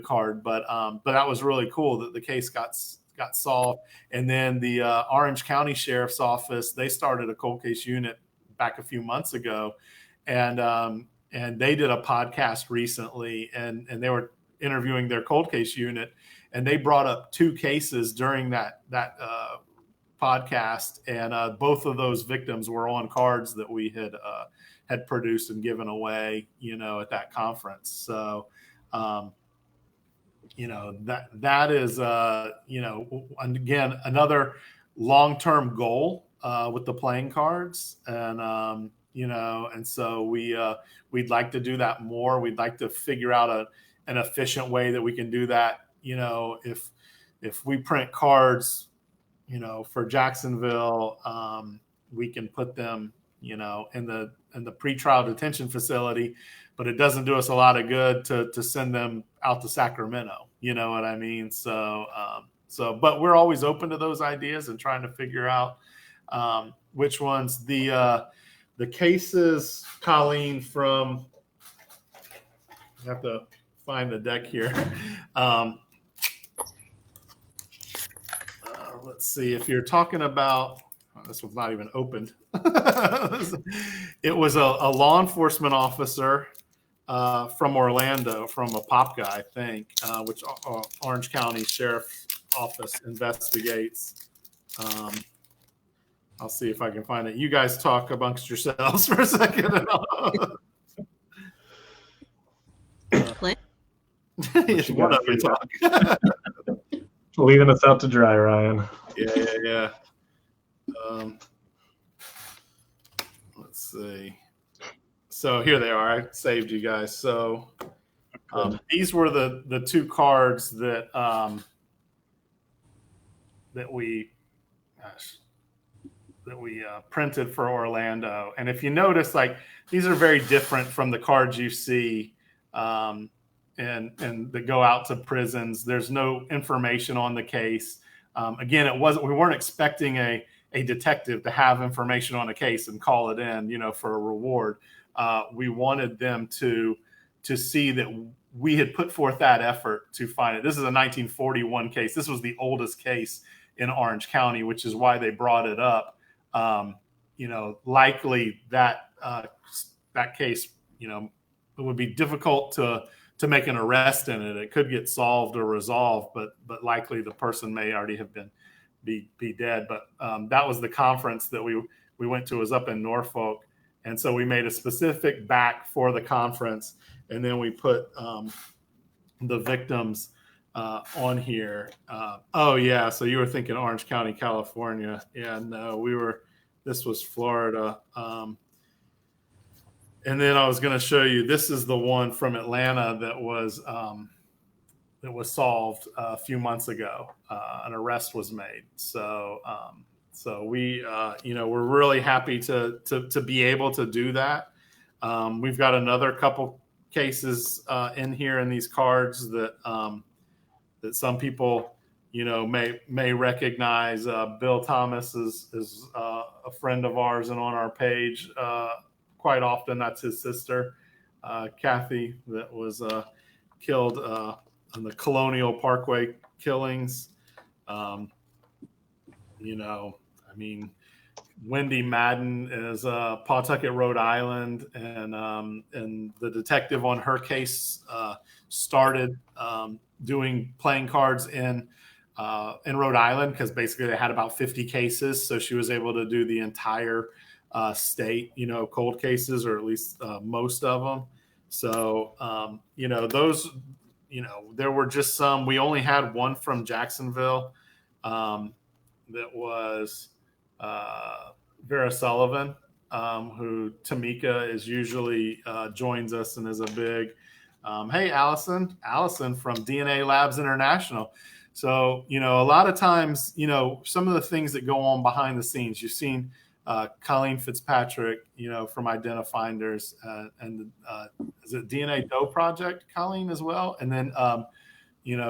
card, but that was really cool that the case got solved. And then the Orange County Sheriff's Office, they started a cold case unit back a few months ago, and they did a podcast recently, and they were interviewing their cold case unit, and they brought up 2 cases during that podcast, and both of those victims were on cards that we had produced and given away, at that conference. So, that is, again, another long-term goal with the playing cards, and and so we'd like to do that more. We'd like to figure out an efficient way that we can do that. If we print cards, for Jacksonville, we can put them, in the pretrial detention facility, but it doesn't do us a lot of good to send them out to Sacramento. You know what I mean? So, but we're always open to those ideas and trying to figure out which ones. The cases, Colleen, from, I have to find the deck here. Let's see, if you're talking about, this one's not even opened. It was a law enforcement officer from Orlando, from a pop guy, I think, which Orange County Sheriff's Office investigates. I'll see if I can find it. You guys talk amongst yourselves for a second. Clint? What up, we talk? Leaving us out to dry, Ryan. Yeah. Let's see. So here they are. I saved you guys. So these were the 2 cards that we printed for Orlando. And if you notice, like, these are very different from the cards you see and that go out to prisons. There's no information on the case. Again, we weren't expecting a detective to have information on a case and call it in, for a reward. We wanted them to see that we had put forth that effort to find it. This is a 1941 case. This was the oldest case in Orange County, which is why they brought it up. Likely that case, it would be difficult to make an arrest in it. It could get solved or resolved, but likely the person may already have be dead. But that was the conference that we went to, was up in Norfolk, and so we made a specific back for the conference, and then we put the victims on here. Oh yeah, so you were thinking Orange County, California. Yeah, no, this was Florida. And then I was going to show you, this is the one from Atlanta that was solved a few months ago. An arrest was made. So we, we're really happy to be able to do that. We've got another couple cases in here in these cards that some people, may recognize. Bill Thomas is a friend of ours and on our page quite often. That's his sister, Kathy, that was killed in the Colonial Parkway killings. Wendy Madden is Pawtucket, Rhode Island, and the detective on her case started doing playing cards in Rhode Island because basically they had about 50 cases, so she was able to do the entire state, cold cases, or at least most of them. So, those, there were just some. We only had one from Jacksonville that was Vera Sullivan, who Tamika is usually joins us and is a big, hey, Allison from DNA Labs International. So, a lot of times, some of the things that go on behind the scenes, you've seen Colleen Fitzpatrick, from Identifinders, and is it DNA Doe Project, Colleen, as well? And then,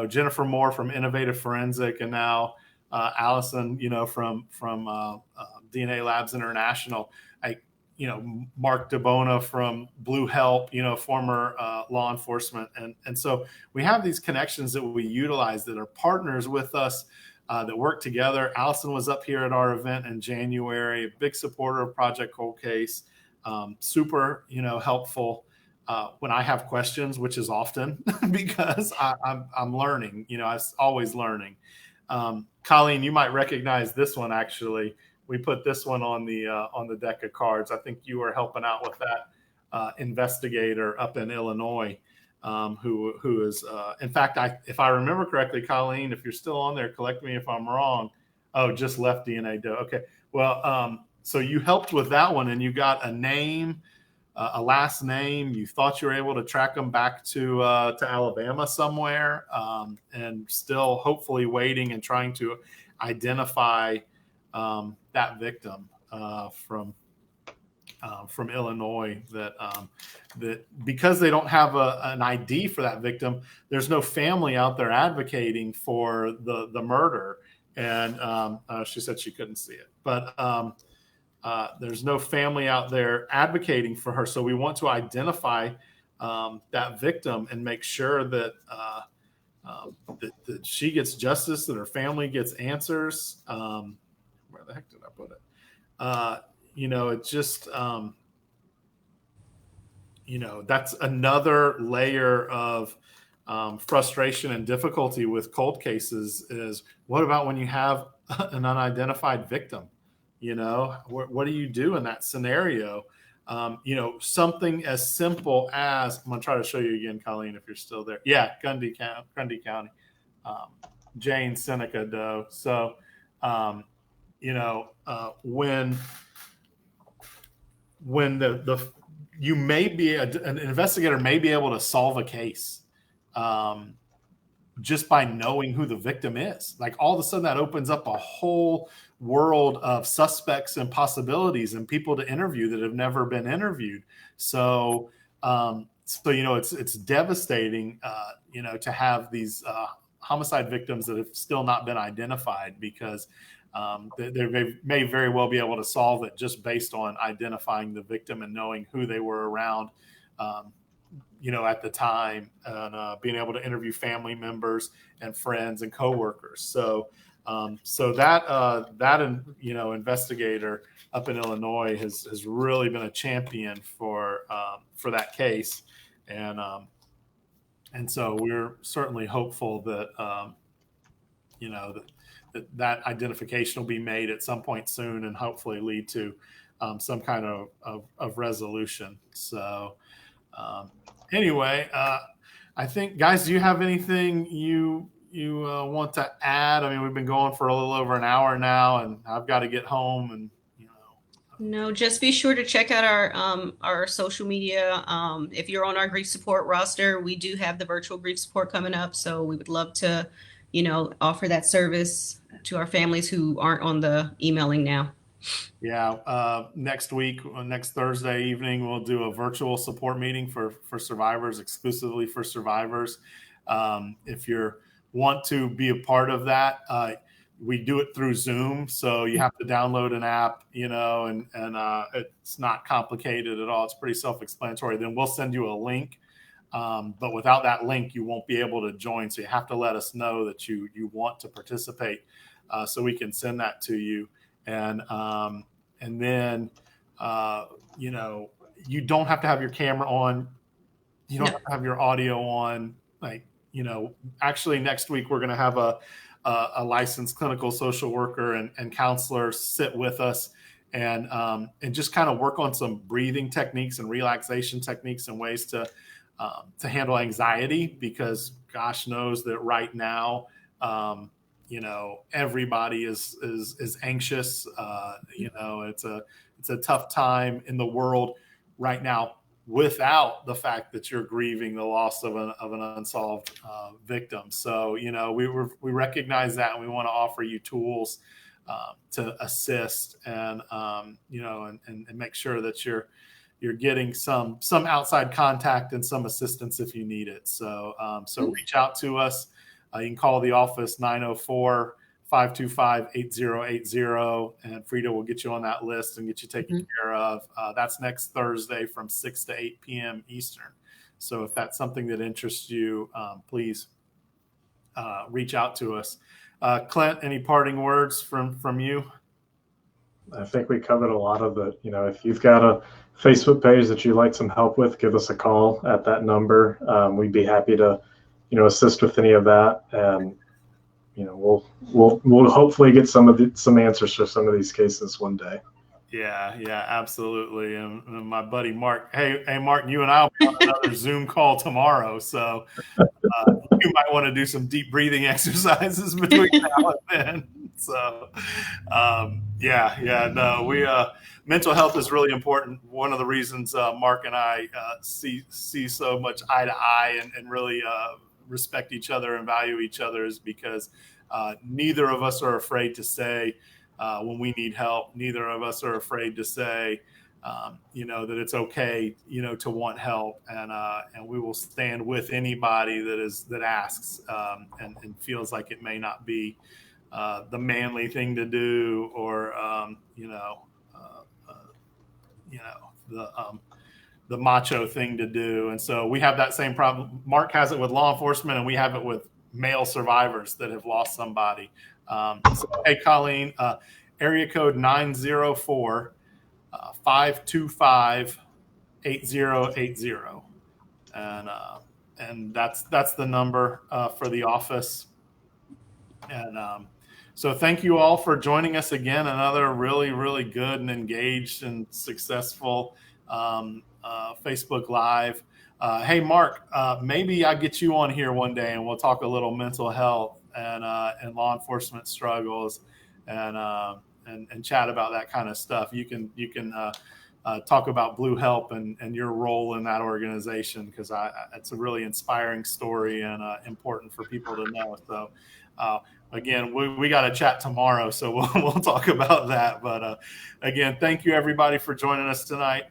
Jennifer Moore from Innovative Forensic, and now Allison, from DNA Labs International. Mark DeBona from Blue Help, former law enforcement. And so we have these connections that we utilize that are partners with us, that work together. Allison was up here at our event in January, a big supporter of Project Cold Case, super, helpful when I have questions, which is often because I'm learning, I'm always learning. Colleen, you might recognize this one. Actually, we put this one on the deck of cards. I think you were helping out with that investigator up in Illinois. Who is, in fact, if I remember correctly, Colleen, if you're still on there, correct me if I'm wrong. Oh, just left DNA Doe. Okay. Well, so you helped with that one, and you got a name, a last name. You thought you were able to track them back to Alabama somewhere, and still hopefully waiting and trying to identify that victim from Illinois, that because they don't have an ID for that victim, there's no family out there advocating for the murder. And she said she couldn't see it, but there's no family out there advocating for her. So we want to identify that victim and make sure that that she gets justice, that her family gets answers. Where the heck did I put it? It's just, that's another layer of frustration and difficulty with cold cases is, what about when you have an unidentified victim? What do you do in that scenario? Something as simple as, I'm going to try to show you again, Colleen, if you're still there. Yeah, Grundy County, Jane Seneca Doe. So, when you may be an investigator may be able to solve a case just by knowing who the victim is. Like, all of a sudden that opens up a whole world of suspects and possibilities and people to interview that have never been interviewed. So it's devastating, to have these homicide victims that have still not been identified, because they may very well be able to solve it just based on identifying the victim and knowing who they were around, at the time, and being able to interview family members and friends and coworkers. So that investigator up in Illinois has really been a champion for that case. And so we're certainly hopeful that that identification will be made at some point soon, and hopefully lead to some kind of resolution. So anyway, I think, guys, do you have anything you want to add? I mean, we've been going for a little over an hour now, and I've got to get home. And no, just be sure to check out our social media. If you're on our grief support roster, we do have the virtual grief support coming up, so we would love to, offer that service to our families who aren't on the emailing now. Yeah, next week, next Thursday evening, we'll do a virtual support meeting for survivors, exclusively for survivors. If you want to be a part of that, we do it through Zoom, so you have to download an app, and it's not complicated at all. It's pretty self-explanatory. Then we'll send you a link, but without that link, you won't be able to join. So you have to let us know that you want to participate, so we can send that to you. And then you don't have to have your camera on. You don't have to have your audio on. Actually, next week we're going to have a licensed clinical social worker and counselor sit with us and just kind of work on some breathing techniques and relaxation techniques and ways to handle anxiety, because gosh knows that right now, everybody is anxious. It's a tough time in the world right now, without the fact that you're grieving the loss of an unsolved victim. So, we recognize that, and we want to offer you tools to assist and make sure that you're getting some outside contact and some assistance if you need it. So reach out to us. You can call the office 904-525-8080, and Frida will get you on that list and get you taken care of. That's next Thursday from 6 to 8 p.m. Eastern. So if that's something that interests you, please reach out to us. Clint, any parting words from you? I think we covered a lot of it. If you've got a Facebook page that you'd like some help with, give us a call at that number. We'd be happy to, assist with any of that. And, we'll hopefully get some answers for some of these cases one day. Yeah, absolutely. And my buddy Mark, hey, Mark, you and I will be on another Zoom call tomorrow. So you might want to do some deep breathing exercises between now and then. So mental health is really important. One of the reasons Mark and I see so much eye to eye and really respect each other and value each other is because neither of us are afraid to say when we need help. Neither of us are afraid to say, that it's okay, to want help, and we will stand with anybody that asks and feels like it may not be the manly thing to do, or the macho thing to do. And so we have that same problem. Mark has it with law enforcement, and we have it with male survivors that have lost somebody. Hey, Colleen, area code 904-525-8080. And that's the number for the office. And so thank you all for joining us again. Another really, really good and engaged and successful Facebook Live. Hey, Mark, maybe I'll get you on here one day and we'll talk a little mental health and law enforcement struggles and chat about that kind of stuff. You can talk about Blue Help and your role in that organization, because it's a really inspiring story and important for people to know. So again, we got to chat tomorrow, so we'll talk about that. But again, thank you everybody for joining us tonight.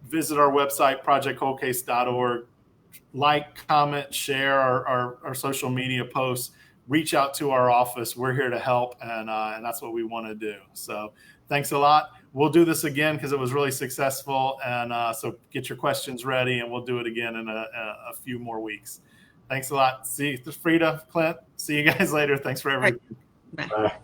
Visit our website, projectcoldcase.org. Like, comment, share our social media posts. Reach out to our office. We're here to help, and that's what we want to do. So thanks a lot. We'll do this again because it was really successful, and so get your questions ready, and we'll do it again in a few more weeks. Thanks a lot. See you, Frida, Clint. See you guys later. Thanks for everything. Bye. Bye.